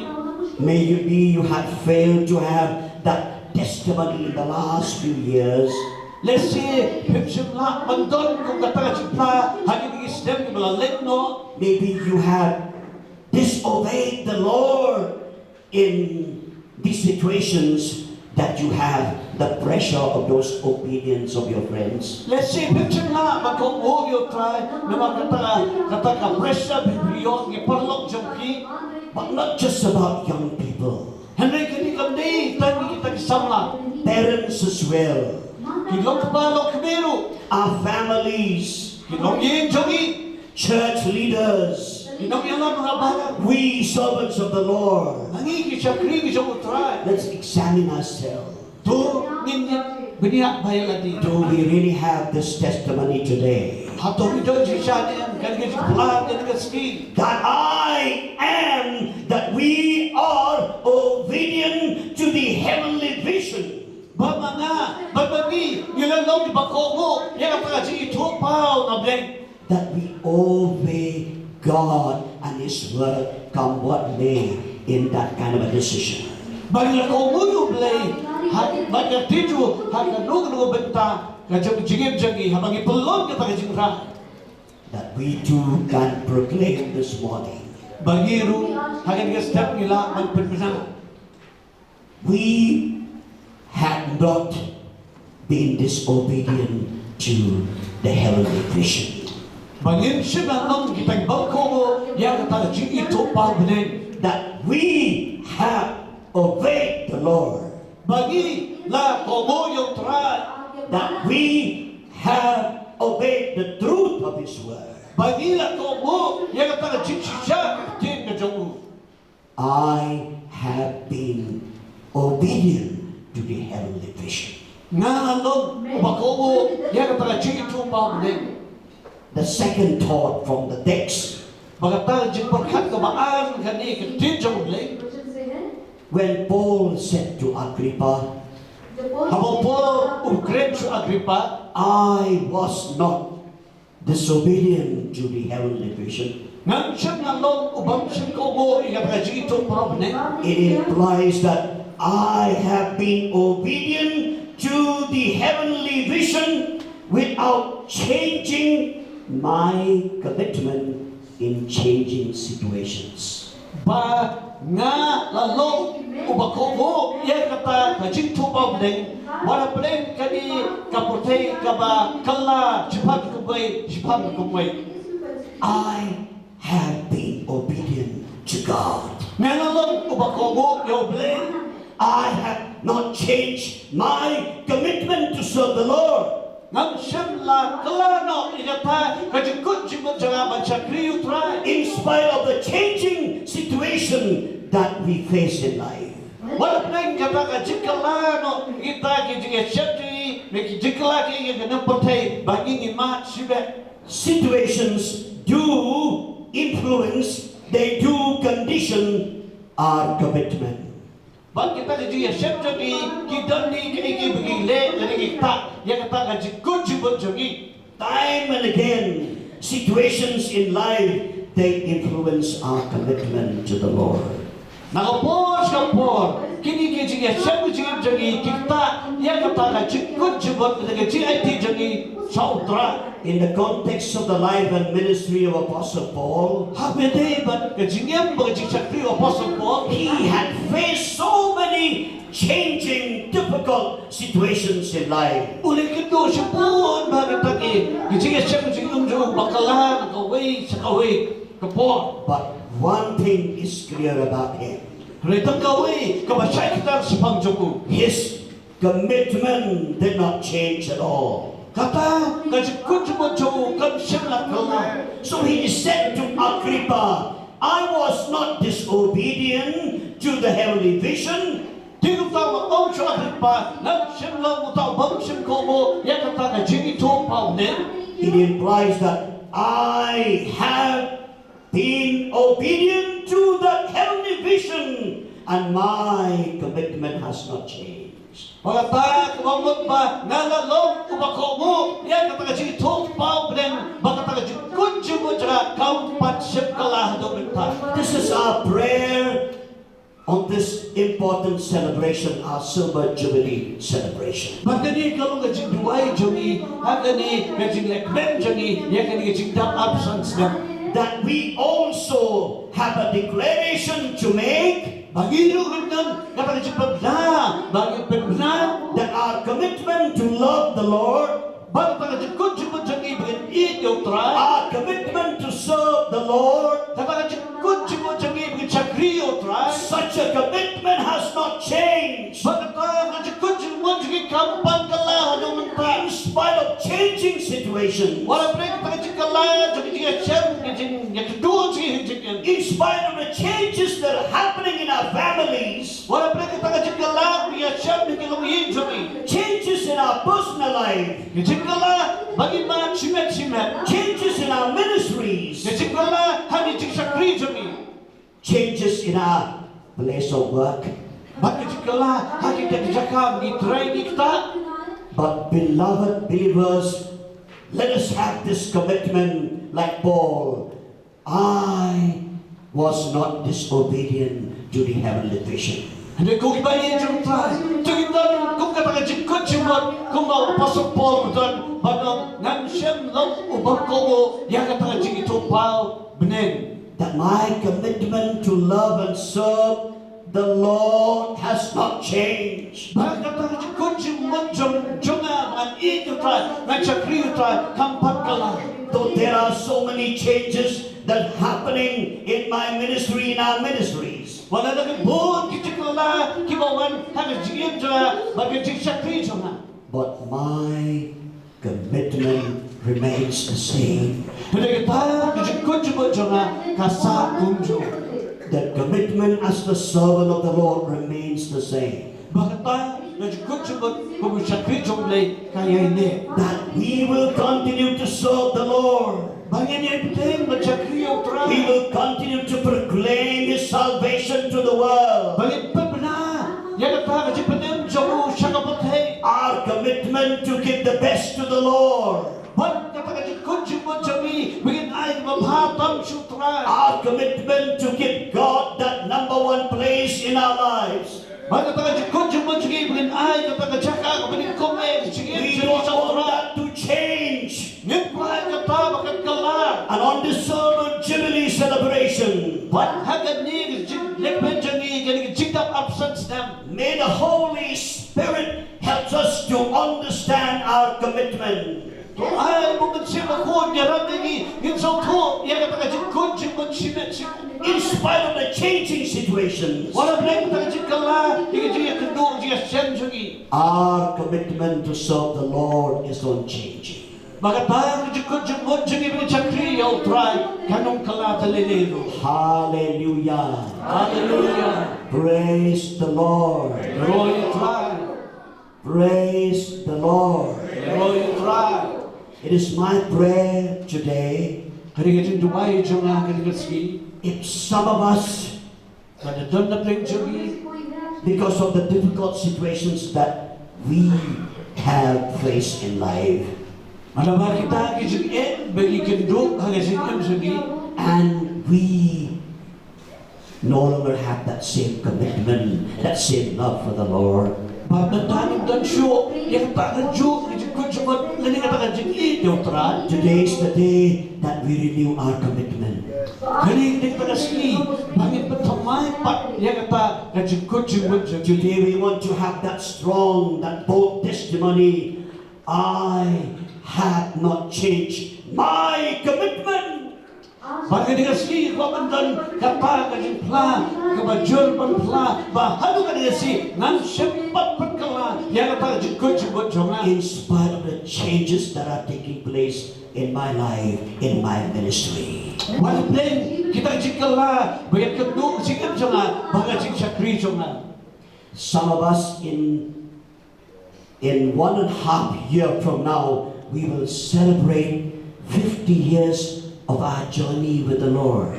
Maybe you have failed to have that testimony in the last few years. Let's say hipsimla bandon kung kata kajik pa hagi bigisdem kibalalet no. Maybe you have disobeyed the Lord in these situations that you have the pressure of those opinions of your friends. Let's say hipsimla bagong yo try na kata ka pressure bibriyo ni parlok japi. But not just about young people. Henry kini kamdi tani kita kesamla. Parents as well. Kilok balok kebiru. Our families. Kilok yin jogi. Church leaders. Kilok yang mga balang. We servants of the Lord. Nangi kisakri kisok try. Let's examine ourselves. Tu minyak beniak bayalati. Do we really have this testimony today? Hato ito jisanin kan kisiplan kan kiski. That I am, that we are obedient to the heavenly vision. Bamanga, babagi, nilalong di bako mo, yang apa si itu pau na bleng. That we obey God and His word, come what may, in that kind of a decision. Bagi ko mo yung bleng, bagi tidu, haka nugu benta, kajang jingim jangi, habang ipulong kita kajing rah. That we too can proclaim this morning. Bagi ru, haka nga step nila magpinpinang. We had not been disobedient to the heavenly vision. Bangin siya nang kitang bako mo, yang kata jing itu pau bleng. That we have obeyed the Lord. Bagi la komo yung try. That we have obeyed the truth of His word. Bagi la komo yang kata jigsya tin na jongu. I have been obedient to the heavenly vision. Nga along bakomo yang kata jing itu pau bleng. The second thought from the text, Bagata jing perkat kebaan kani ketin jong bleng. when Paul said to Agrippa, Habang po ukren su Agrippa, I was not disobedient to the heavenly vision. nang siya nalong ubang siya komo yang kata jing itu pau bleng. It implies that I have been obedient to the heavenly vision without changing my commitment in changing situations. Ba nga lalong ubakomo yang kata kajing tu pau bleng. Wala bleng kani kaputay kaba kala jipat kumay. I have been obedient to God. Nga lalong ubakomo yo bleng. I have not changed my commitment to serve the Lord. Nang siyam la kalano inata kajikut jimut jangan baca kriu try. In spite of the changing situation that we face in life. Wala bleng kata kajikalano kita kijinga syati mekijikala kijinga nampatay baging imat sibet. Situations do influence, they do condition our commitment. Bang kita kijinga syati kita ni kini begile lagi kita yang kata kajikut jimut jangi. Time and again, situations in life, they influence our commitment to the Lord. Nakapos kapor. Kini kiji ya shabu jingim jangi kita ya kata na jikut jibot dengan GIT jangi saudara. In the context of the life and ministry of Apostle Paul, Habede ban kejingim bagi sakri Apostle Paul. he had faced so many changing, difficult situations in life. Uli kendo sepun bagi taki kiji ya shabu jingim jangi bakalan sakawai kapor. But one thing is clear about him. Retang kawai kabasai kita sepang joku. His commitment did not change at all. Kata kajikut jibot joku kan semlat kala. So he said to Agrippa, I was not disobedient to the heavenly vision. Tiga tahun orang cakap apa? Nak semlang utang bangsim komo yang kata kajiki tu pau ne. It implies that I have been obedient to the heavenly vision and my commitment has not changed. Pagkata kumamot ba nalalong ubakomo yang kata kajiki tu pau ben bagkata kajikut jibot jara kau patsim kalah domin pa. This is our prayer on this important celebration, our Silver Jubilee celebration. Bagkani kalau kajik duai jangi, agani kajik lekben jangi, yang kani kajik dap absence na. That we also have a declaration to make Bagi rugunan kata kajik pabla, bagi pabla. that our commitment to love the Lord, Bagkata kajikut jibot jangi bagin iyo try. our commitment to serve the Lord, Kata kajikut jibot jangi bagin sakriyo try. such a commitment has not changed. Bagkata kajikut jibot jangi kampan kalah domin pa. In spite of changing situations, Wala pre kata kajik kalah jangi jika cem kajik yang kedua jangi hijikin. in spite of the changes that are happening in our families, Wala pre kata kajik kalah dia cem hikilong jangi. changes in our personal life, Kajik kalah bagi mana cimet-cimet. changes in our ministries, Kajik kalah hani jik sakri jangi. changes in our place of work. Bagi jik kalah haki kita jakam di try di kita. But beloved believers, let us have this commitment like Paul. I was not disobedient to the heavenly vision. Hindi ko ibayin yung try. Tingnan kung kata jikut jibot kung mau pasok Paul doon badong nan siyem lang ubang ko mo yang kata jik itu pau benen. That my commitment to love and serve the Lord has not changed. Bakit kata jikut jibot jonga man itu try man sakri try kampat kalah. Though there are so many changes that are happening in my ministry, in our ministries, Wala na kibun kijik kalah kibawan hanga jigim jara bagi jik sakri jonga. but my commitment remains the same. Hindi kita jikut jibot jonga kasa kumjo. The commitment as the servant of the Lord remains the same. Bakit tayo jikut jibot kung sakri jonglay kaya ini. That we will continue to serve the Lord. Bagi niya ipitin magsakriyo try. We will continue to proclaim His salvation to the world. Bagi pa na yan kata kasi panim jamu siya kapatay. Our commitment to give the best to the Lord. Bag kata kasi kunjibot jami bigin ay mabhatam siya try. Our commitment to give God that number one place in our lives. Bag kata kasi kunjibot jami bigin ay kata kasi ka kapatid kome sige We siya don't want try. that to change. Ngit pa ay kata bakit kalah. And on this Silver Jubilee celebration, Bag hagad ni lekben jami kani jikap absence nam. may the Holy Spirit help us to understand our commitment. To ay mungkin siya makon yaram ni ginsaw to yan kata kasi kunjibot simet siya. In spite of the changing situations, Wala blame ta kasi kalah jika kedua jika siya jagi. our commitment to serve the Lord is unchanging. Maka tayo jikut jumot jagi bini chakri yaw try kanong kalah talililo. Hallelujah. Hallelujah. Praise the Lord. Roy try. Praise the Lord. Roy try. It is my prayer today, Kaya jing dumay jung na kanigaski. if some of us, Kada doon na pling jagi. because of the difficult situations that we have faced in life, Malabar kita kijing bagi kenduk hanggang singkam jagi. and we no longer have that same commitment, that same love for the Lord. Today is the day that we renew our commitment. Today we want to have that strong, that bold testimony. I have not changed my commitment. In spite of the changes that are taking place in my life, in my ministry. Some of us in 1.5 years from now, we will celebrate 50 years of our journey with the Lord.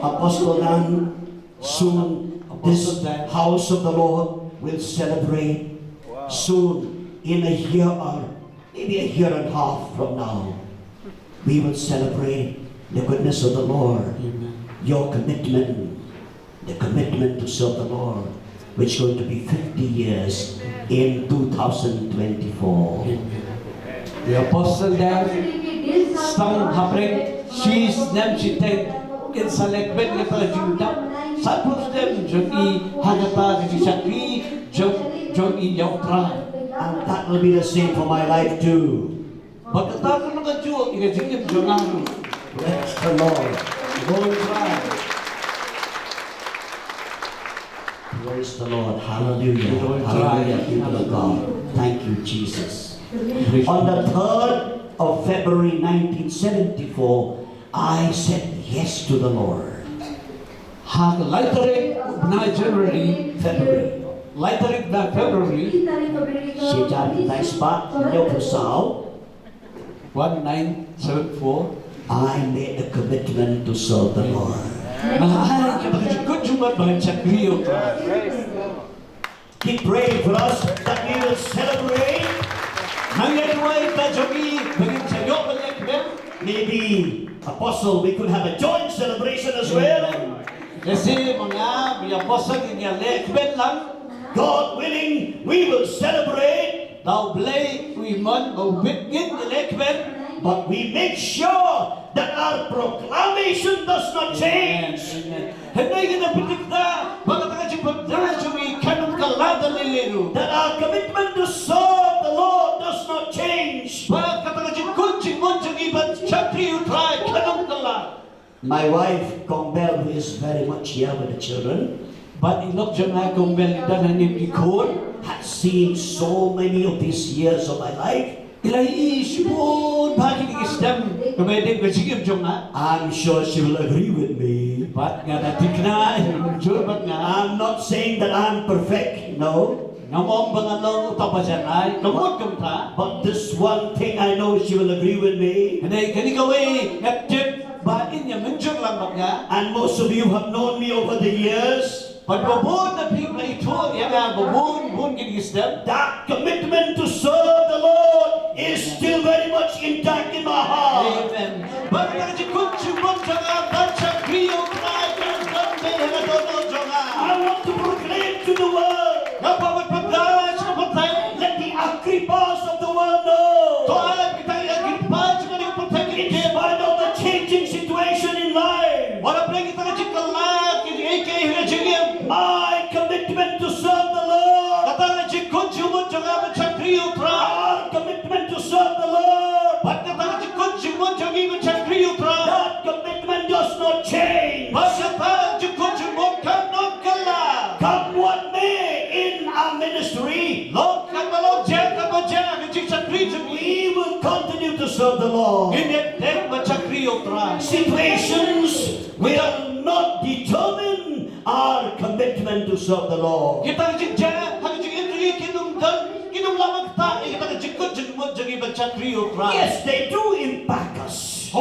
Apostle Dan, soon this house of the Lord will celebrate. Soon, in a year or maybe a year and a half from now, we will celebrate the goodness of the Lord. Your commitment, the commitment to serve the Lord, which is going to be 50 years in 2024. The apostle there, Stang Habrek, she's them, she take in select ben gata jingdam, sapos them, Johnny Hagata, Shakri, Johnny Yautra. And that will be the same for my life too. But the time of the Jew, in a jingdam Jonan. Bless the Lord. Lord try. Praise the Lord. Hallelujah. Hallelujah, people of God. Thank you, Jesus. On the 3rd of February 1974, I said yes to the Lord. Hag later na January, February. Later na February, Si Jan Neifcc, Nyo Pusao, 1974. I made a commitment to serve the Lord. Keep praying for us that we will celebrate. Maybe, Apostle, we could have a joint celebration as well. God willing, we will celebrate. But we make sure that our proclamation does not change. That our commitment to serve the Lord does not change. My wife, Tongper, who is very much here with the children, had seen so many of these years of my life. I'm sure she will agree with me. I'm not saying that I'm perfect, no. But this one thing I know she will agree with me. And most of you have known me over the years. That commitment to serve the Lord is still very much intact in my heart. Amen. I want to proclaim to the world. Let the Agrippas of the world know. In spite of the changing situation in life, my commitment to serve the Lord, our commitment to serve the Lord, that commitment does not change. Come what may in our ministry, we will continue to serve the Lord. Situations will not determine our commitment to serve the Lord. Yes, they do impact us. We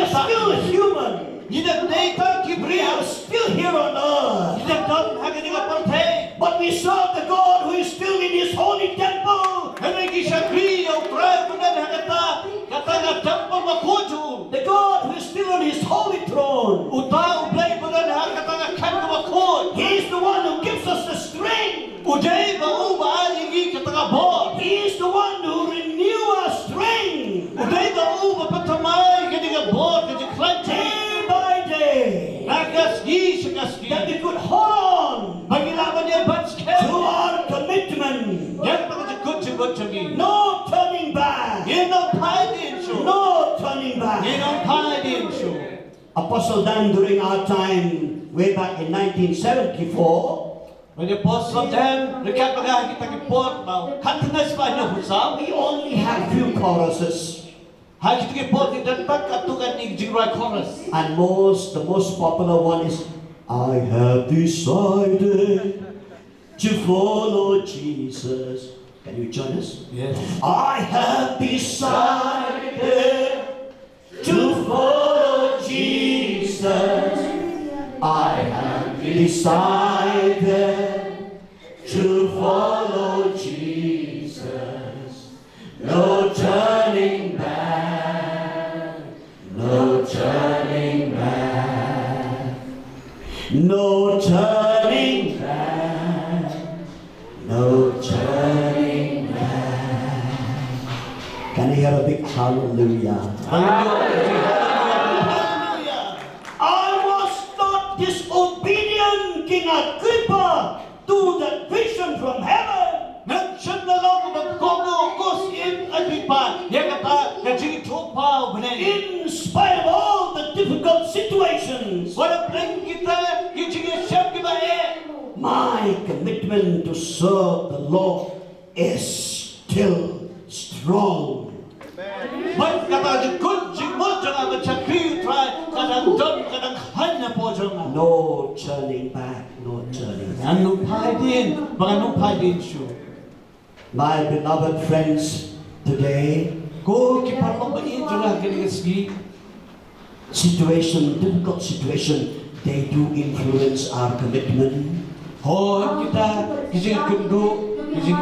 are still human. We are still here on earth. but we serve the God who is still in his holy temple. Henry Gishagri, your tribe, and Hagata, Katanga Temple Makoju. The God who is still on his holy throne. Uta, Ublay, Budan, Hakatanga Kandamakot. He is the one who gives us the strength. Uday, Bauba, Yigi, Katanga Bod. He is the one who renews our strength. Uday, Bauba, Patamai, getting a board, getting cleansing. Day by day. Nagaski, Shagaski. That we could hold on Bagilaban niya, to our commitment. Yan pa kasi good si Butchagi. No turning back. Yan ang pahidin siya. No turning back. Yan ang pahidin siya. Apostle Dan, during our time, way back in 1974, When the apostle then, rekat pagah kita kipot, mau kantinas pa niya husam. we only had few choruses. Hai kita kipot ni dan pat katukan ni jingrai chorus. And the most popular one is, I have decided to follow Jesus. Can you join us? Yes. I have decided to follow Jesus. I have decided to follow Jesus. No turning back. No turning back. No turning back. No turning back. Can I hear a big hallelujah? Hallelujah. I was not disobedient, King Agrippa, to that vision from heaven. Mention na lang magkogo kos in Agrippa. Yan kata kajing tropa bunay. In spite of all the difficult situations, Wala plang kita kajing siyam kibae. my commitment to serve the Lord is still strong. Ba't kata jikun jikmot jangan mencakri try kadang don kadang hanya po jangan. No turning back, no turning back. Anong pahidin, mga anong pahidin siya. My beloved friends, today, Ko kiparlong ba iyan jangan kanigasgi. difficult situation, they do influence our commitment. Hon kita kajing kundo kajing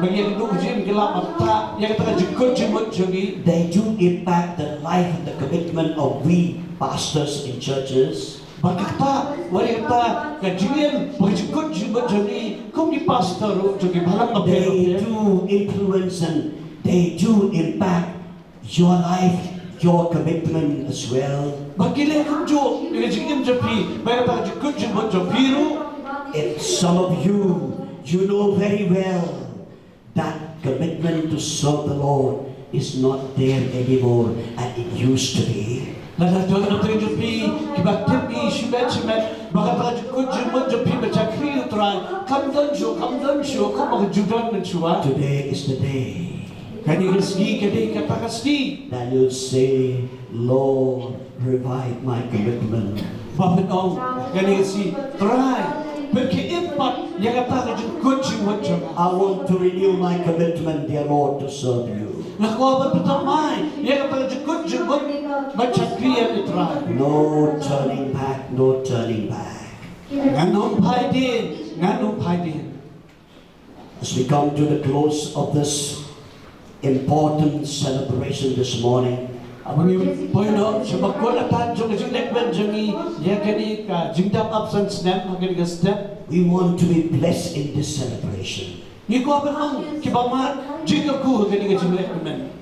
bagi kundo kajing gelap mata yang kata jikun jimut jangi. They do impact the life and the commitment of we pastors in churches. Bagata, wali kata kajing bagi jikun jimut jangi. Kung di pastor jangi balang They ngapir. do influence and they do impact your life, your commitment as well. Bagi le kunjo kajing japi, bagi kata jikun jimut japiru. If some of you know very well that commitment to serve the Lord is not there anymore and it used to be. Nada tuan na tuan japi, kibatim i shibat, bagi kata jikun jimut japi bercakri utrai. Kamdan shu, kau bagi judan mencuba. Today is the day Kanigasgi, kata kasgi. that you'll say, Lord, revive my commitment. Bapak ong kanigasgi, try. Pergi impat yang kata kajing kucing wajah. I want to renew my commitment, dear Lord, to serve you. Nak apa pertama yang kata kajing kucing macam kriya itrai. No turning back, no turning back. Nganong paidin. As we come to the close of this important celebration this morning, Abang yung poino sebab ko latan jong kajing lekben jongi ya kani ka jingdap absent snap kani ka step. we want to be blessed in this celebration. Ni ko apa ong kibamat jingku kani kajing lekben.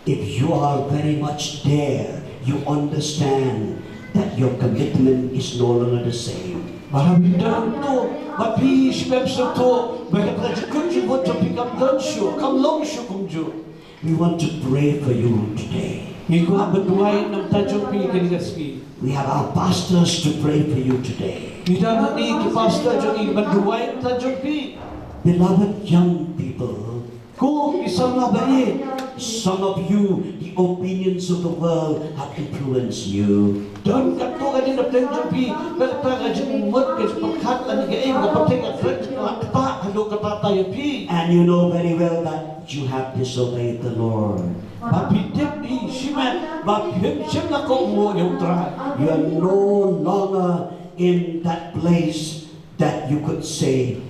If you are very much there, you understand that your commitment is no longer the same. Marabindang to, mapi sebab to, bagi kajing kucing wajah pikam dan syu, kam long syu kumju. We want to pray for you today. Ni ko berduai nam tajung pi kanigasgi. We have our pastors to pray for you today. Ni dapat ni ki pastor jongi berduai tajung pi. Beloved young people, Ko isang bayi. some of you, the opinions of the world have influenced you. Dan kato ka din na tajung pi, berkata ka jeng mut ka pagkat ani ka im ka patay ka fret ka ta hado ka tatay pi. And you know very well that you have disobeyed the Lord. Bapitip ni simat, bapim sim na ko mo yung try. You are no longer in that place that you could say,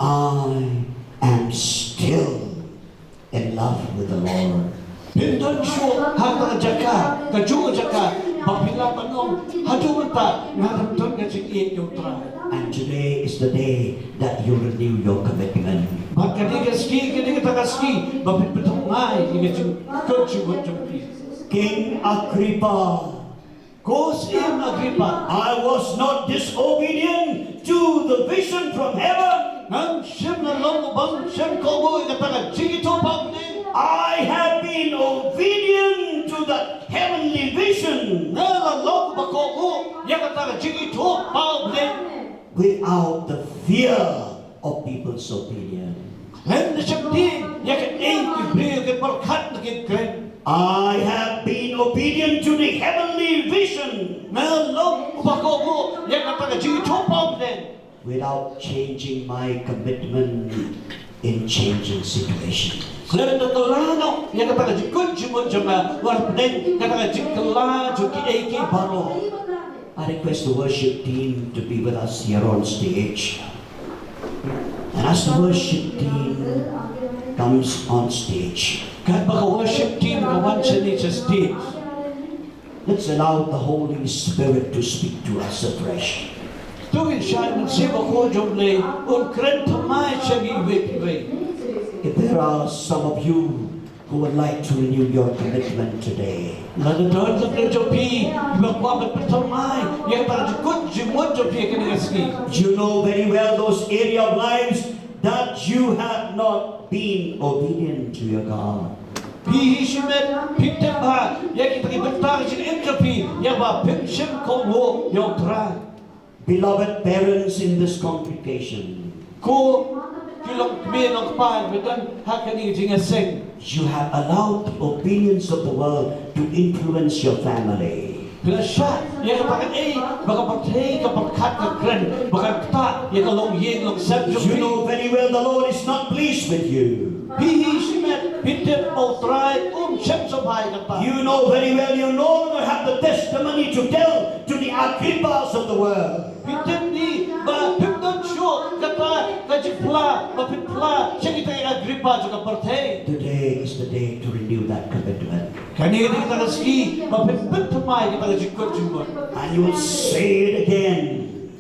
I am still in love with the Lord. Pindon syo hata jaka kaju jaka papila panom hadu ta ngadam ton ka sing yung try. And today is the day that you renew your commitment. But kadiga ta ski bapit betong ngai ini sing kaju jong pi. King Agrippa, I was not disobedient to the vision from heaven. I have been obedient to the heavenly vision without the fear of people's opinion. I have been obedient to the heavenly vision without changing my commitment in changing situations. I request the worship team to be with us here on stage. And as the worship team comes on stage, worship team stage. Let's allow the Holy Spirit to speak to us afresh. If there are some of you who would like to renew your commitment today, you know very well those area of lives that you have not been obedient to your God. Beloved parents in this congregation, you have allowed the opinions of the world to influence your family. You know very well the Lord is not pleased with you. You know very well you no longer have the testimony to tell to the Agrippas of the world. Today is the day to renew that commitment. And you will say it again.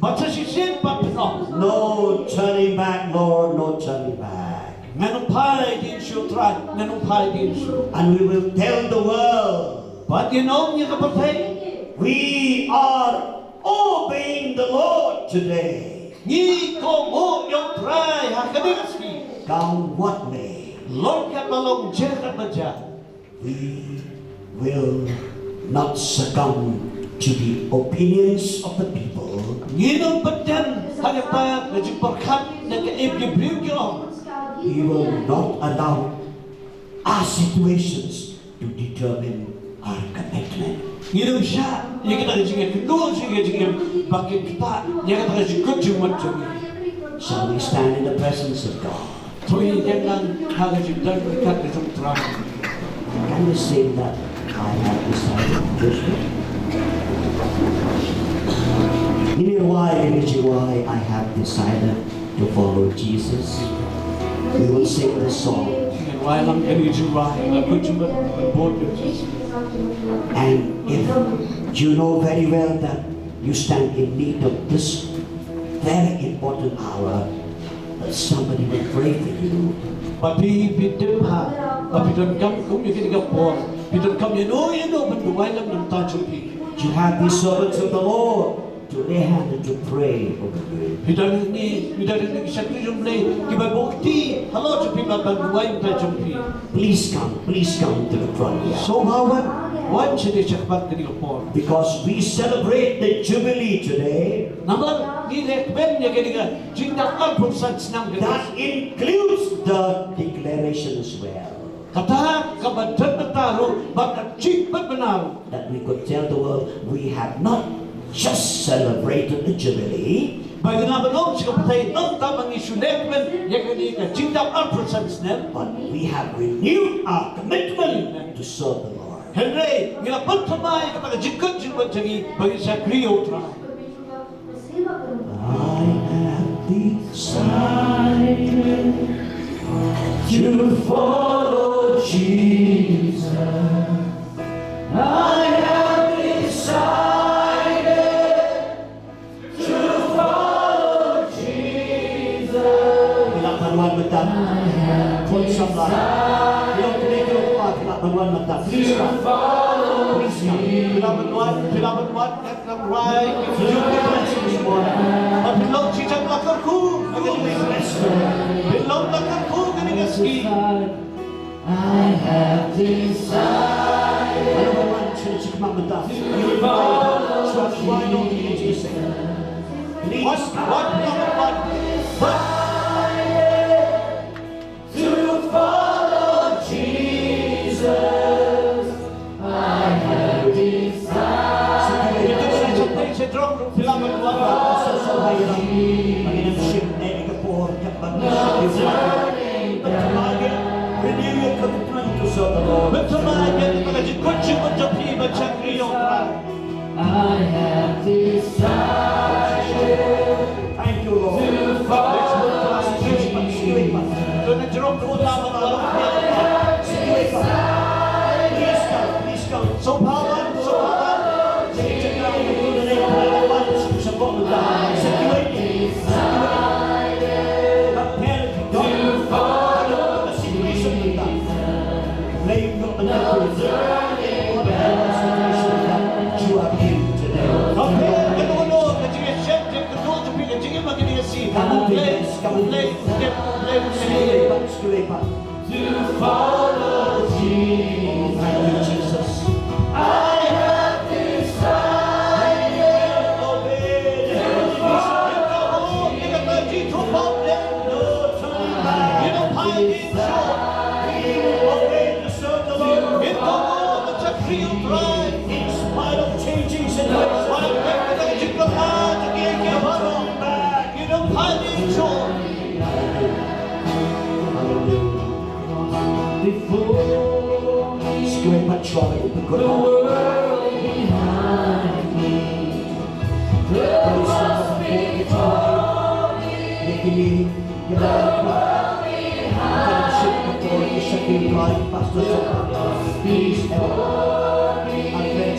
No turning back, Lord, no turning back. And we will tell the world, we are obeying the Lord today. Come what may, we will not succumb to the opinions of the people. We will not allow our situations to determine our commitment. Shall we stand in the presence of God? Can we say that I have decided this way? You know why I have decided to follow Jesus? We will sing this song. And if you know very well that you stand in need of this very important hour, somebody will pray for you. You have these servants of the Lord to lay hand and to pray over you. Please come to the front here. Because we celebrate the Jubilee today. That includes the declaration as well. That we could tell the world we have not just celebrated the Jubilee, but we have renewed our commitment to serve the Lord. I have decided to follow Jesus. I have decided to follow Jesus. Pinakaluan mata. Kung sabay. Yung pinigil ko at pinakaluan mata. Please come. Please come. Pinamanuan, at nag-ray, at bilog si Jan Lakarku, bilog Lakarku, ganigaski. I have decided. Ano ba man sila si kumamata? Yung follow Jesus. Please come. What? To follow Jesus, I have decided. Ito sa drone room, pinamanuan. Bertemaja di mana kunci menjadi macam riung. I have decided Thank you, Lord. to follow Kena jeruk utama dalam Please come, please come. so power. to follow Jesus. I have decided to follow. In spite of changing situations, Before me, Script patrolling the the good world behind me, the cross before me, the world behind me,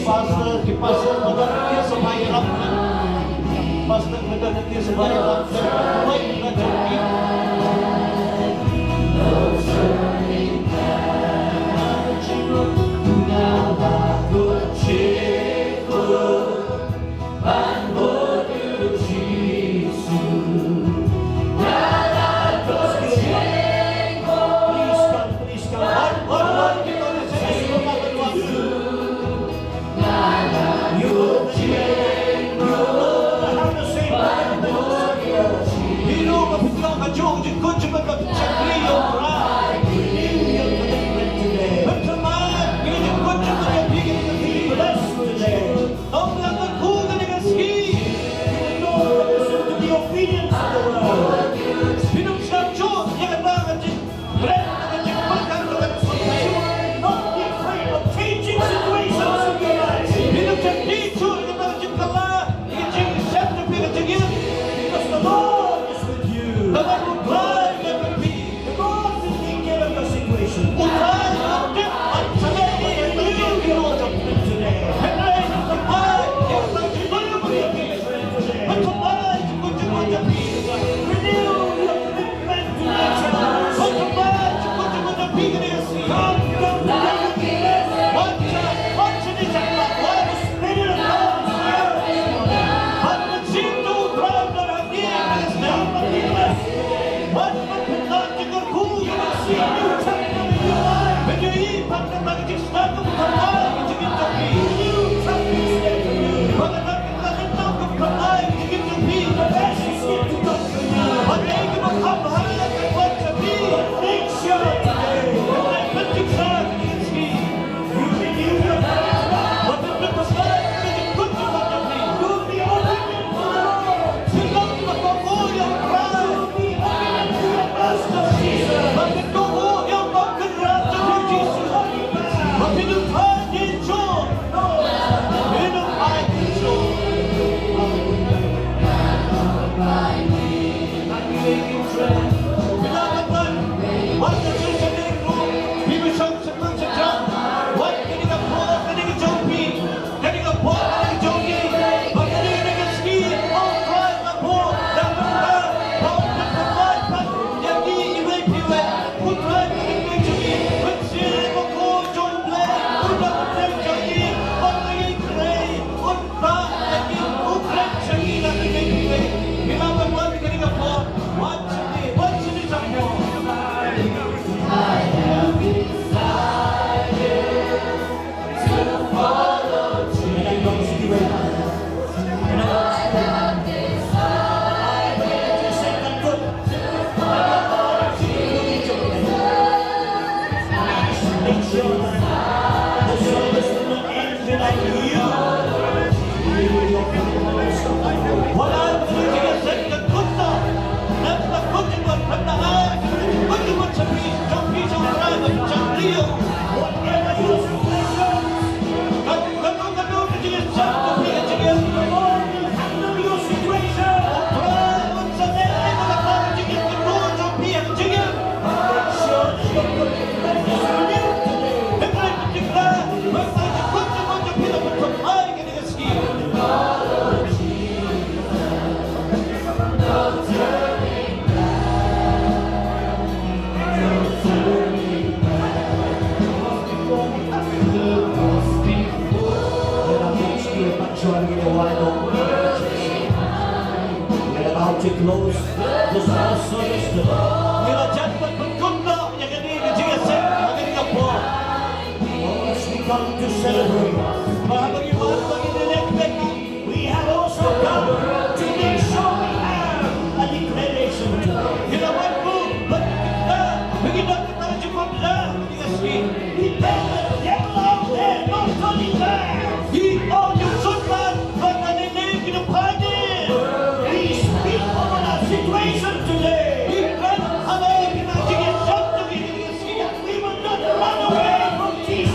Pastor, di pastor maganda sa mahirap na. Pastor maganda sa mahirap na. Buhay na journey. Because the Lord is with you. The Lord will guide make him trend. Pinapatan, wag na siya sa negro, bibisang sa pagsadyan, wag kanilang po, kanilang jopi, kanilang po, kanilang joki, pag kanilang ski, all right na po, dapat na, bawat na pagpapay, pag yagi, iway-piway, good right, kanilang joki, pag sila mo ko, John Blake, una ko ng joki, pag naging gray, unta, naging ukrat, siya gila, naging gray, pinapatan, kanilang po, wag sila sa po. We're about to close this last service today. As we come to celebrate, we have also come to make sure we have a declaration today. We tell the devil out there, no turning back. We speak over our situation today. We will not run away from Jesus.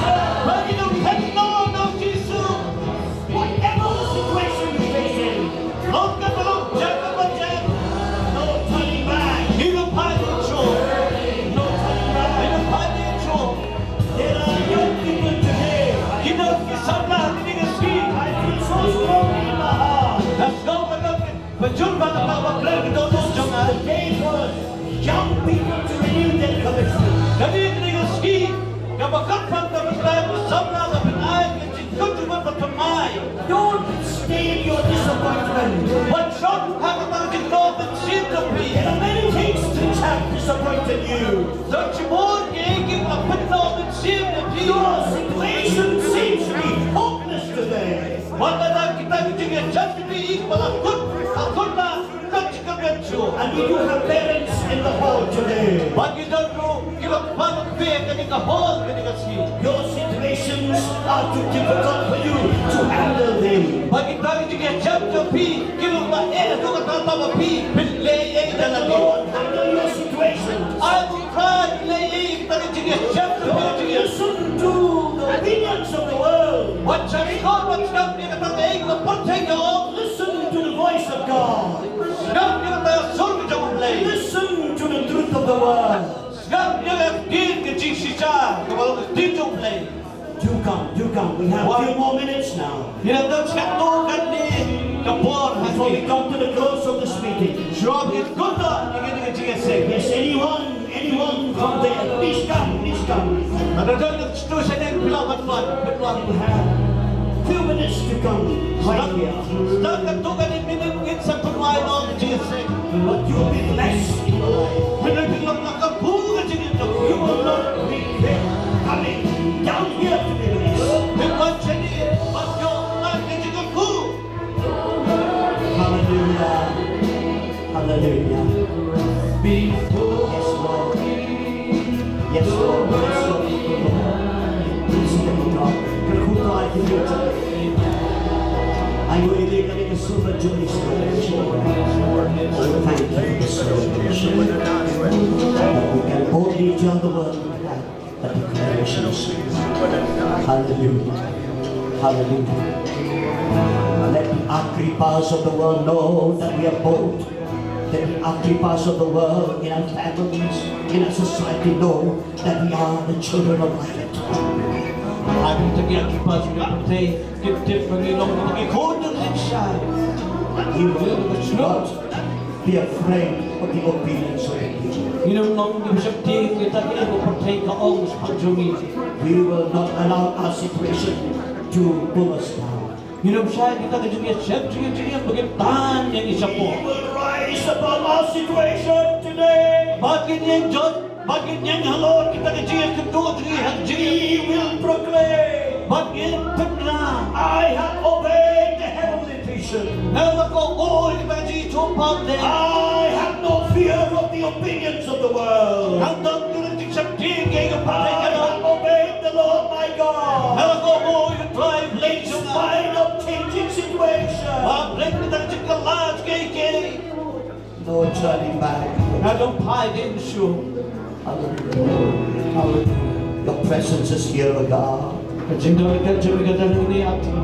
Whatever the situation you're facing, no turning back. No turning back. There are young people today. I feel so strong in my heart. The day for young people to renew their commitment. Don't stay in your disappointment. There are many things which have disappointed you. Your situation seems to be hopeless today. And we do have parents in the hall today. Your situations are too difficult for you to handle them. Lord, handle your situation. Don't listen to the opinions of the world. Listen to the voice of God. Listen to the truth of the word. Do come. We have a few more minutes now. Before we come to the close of this meeting. Yes, anyone from there, please come. We have a few minutes to come right here. But you'll be blessed in your life. You will not regret coming down here to be blessed. Hallelujah. Yes, Lord. Please let me talk. I'm going to make a silver Jubilee celebration. Oh, thank you for this celebration. We can boldly tell the world that the declaration is true. Hallelujah. Let the Agrippas of the world know that we are bold. that the occupiers of the world, in our families, in our society know that we are the children of light. Amin tagi akipas sudah penting tip Panginoon na mag-ikonan din siya. He will not be afraid of the obedience of the people. Ginunong di masakti kita kaya penting kaong sa pagjumi. We will not allow our situation to pull us down. Ginunong siya kita kaya siya bagitan yang isa po. He will rise above our situation today. Bakit niyang Diyos? Bakit niyang halon kita kaya kedua He will proclaim, Bakit pernah? I have obeyed the heavenly vision. Nama ko kita kaya tumpang din. I have no fear of the opinions of the world. Ang dagdag ng sakti kaya I kapatid have obeyed the Lord my God. Nama ko yung drive In late spite of changing situation. Babalik na tayo sa kalas kay No turning back. Nalumpay din siya. Hallelujah. Hallelujah. Your presence is here, O God. Kacindalikan siya may kadalang ni ating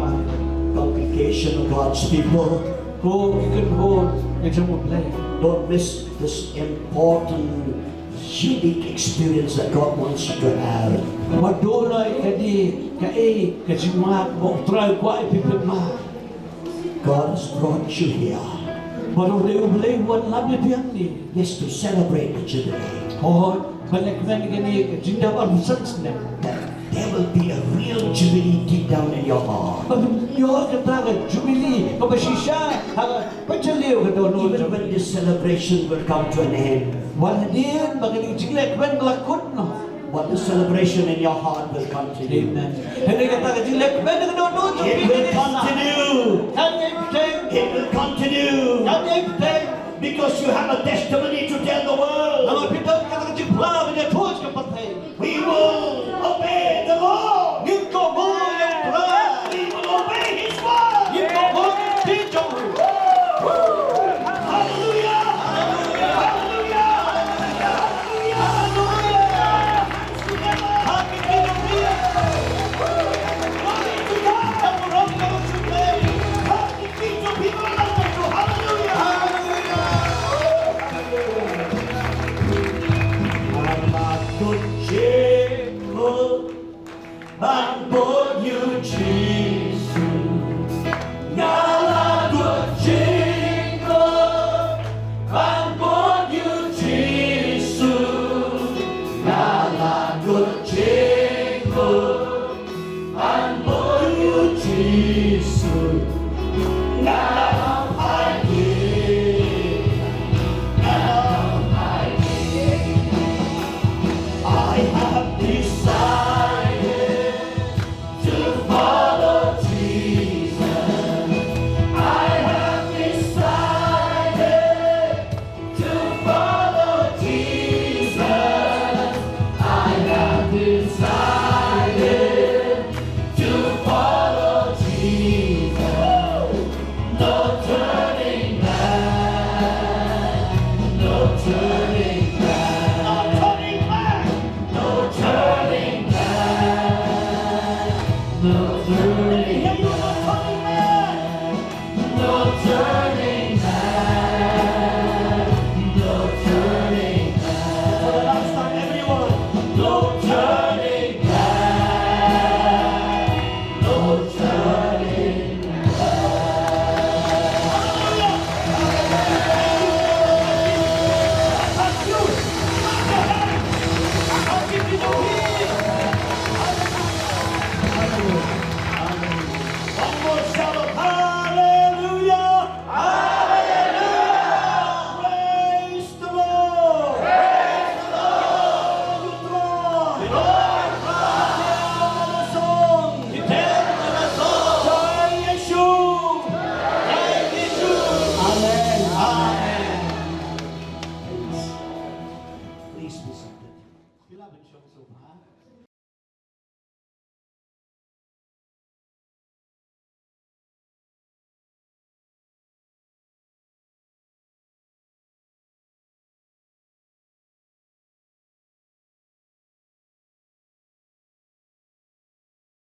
Congregation of God's people. Kung ikanhon, yung mo play. Don't miss this important, unique experience that God wants you to have. Madulay kadi kasi mga try ko ay pipigma. God has brought you here. Marulay-ulay wan labi piyang ni. Yes, to celebrate the Jubilee. Oh, balik na ni kani kacinda parusan na. That there will be a real Jubilee deep down in your heart. Yo kata Jubilee, kapasisya, pachaliw ka doon. Even when this celebration will come to an end, Wala din, magaling siglek, when lakot no. but the celebration in your heart will continue. Amen. Hindi kata siglek, when nagdoon It will continue. It will continue. Because you have a testimony to tell the world. We will obey the Lord. We will obey His word. Hallelujah. Hallelujah. Bangkot you Jesus, Galakot Jesus, Bangkot you Jesus, Galakot Jesus, Bangkot you Jesus, Galakot I have decided to follow Jesus. I have decided to follow Jesus. I have decided to follow Jesus. No turning back. No turning back.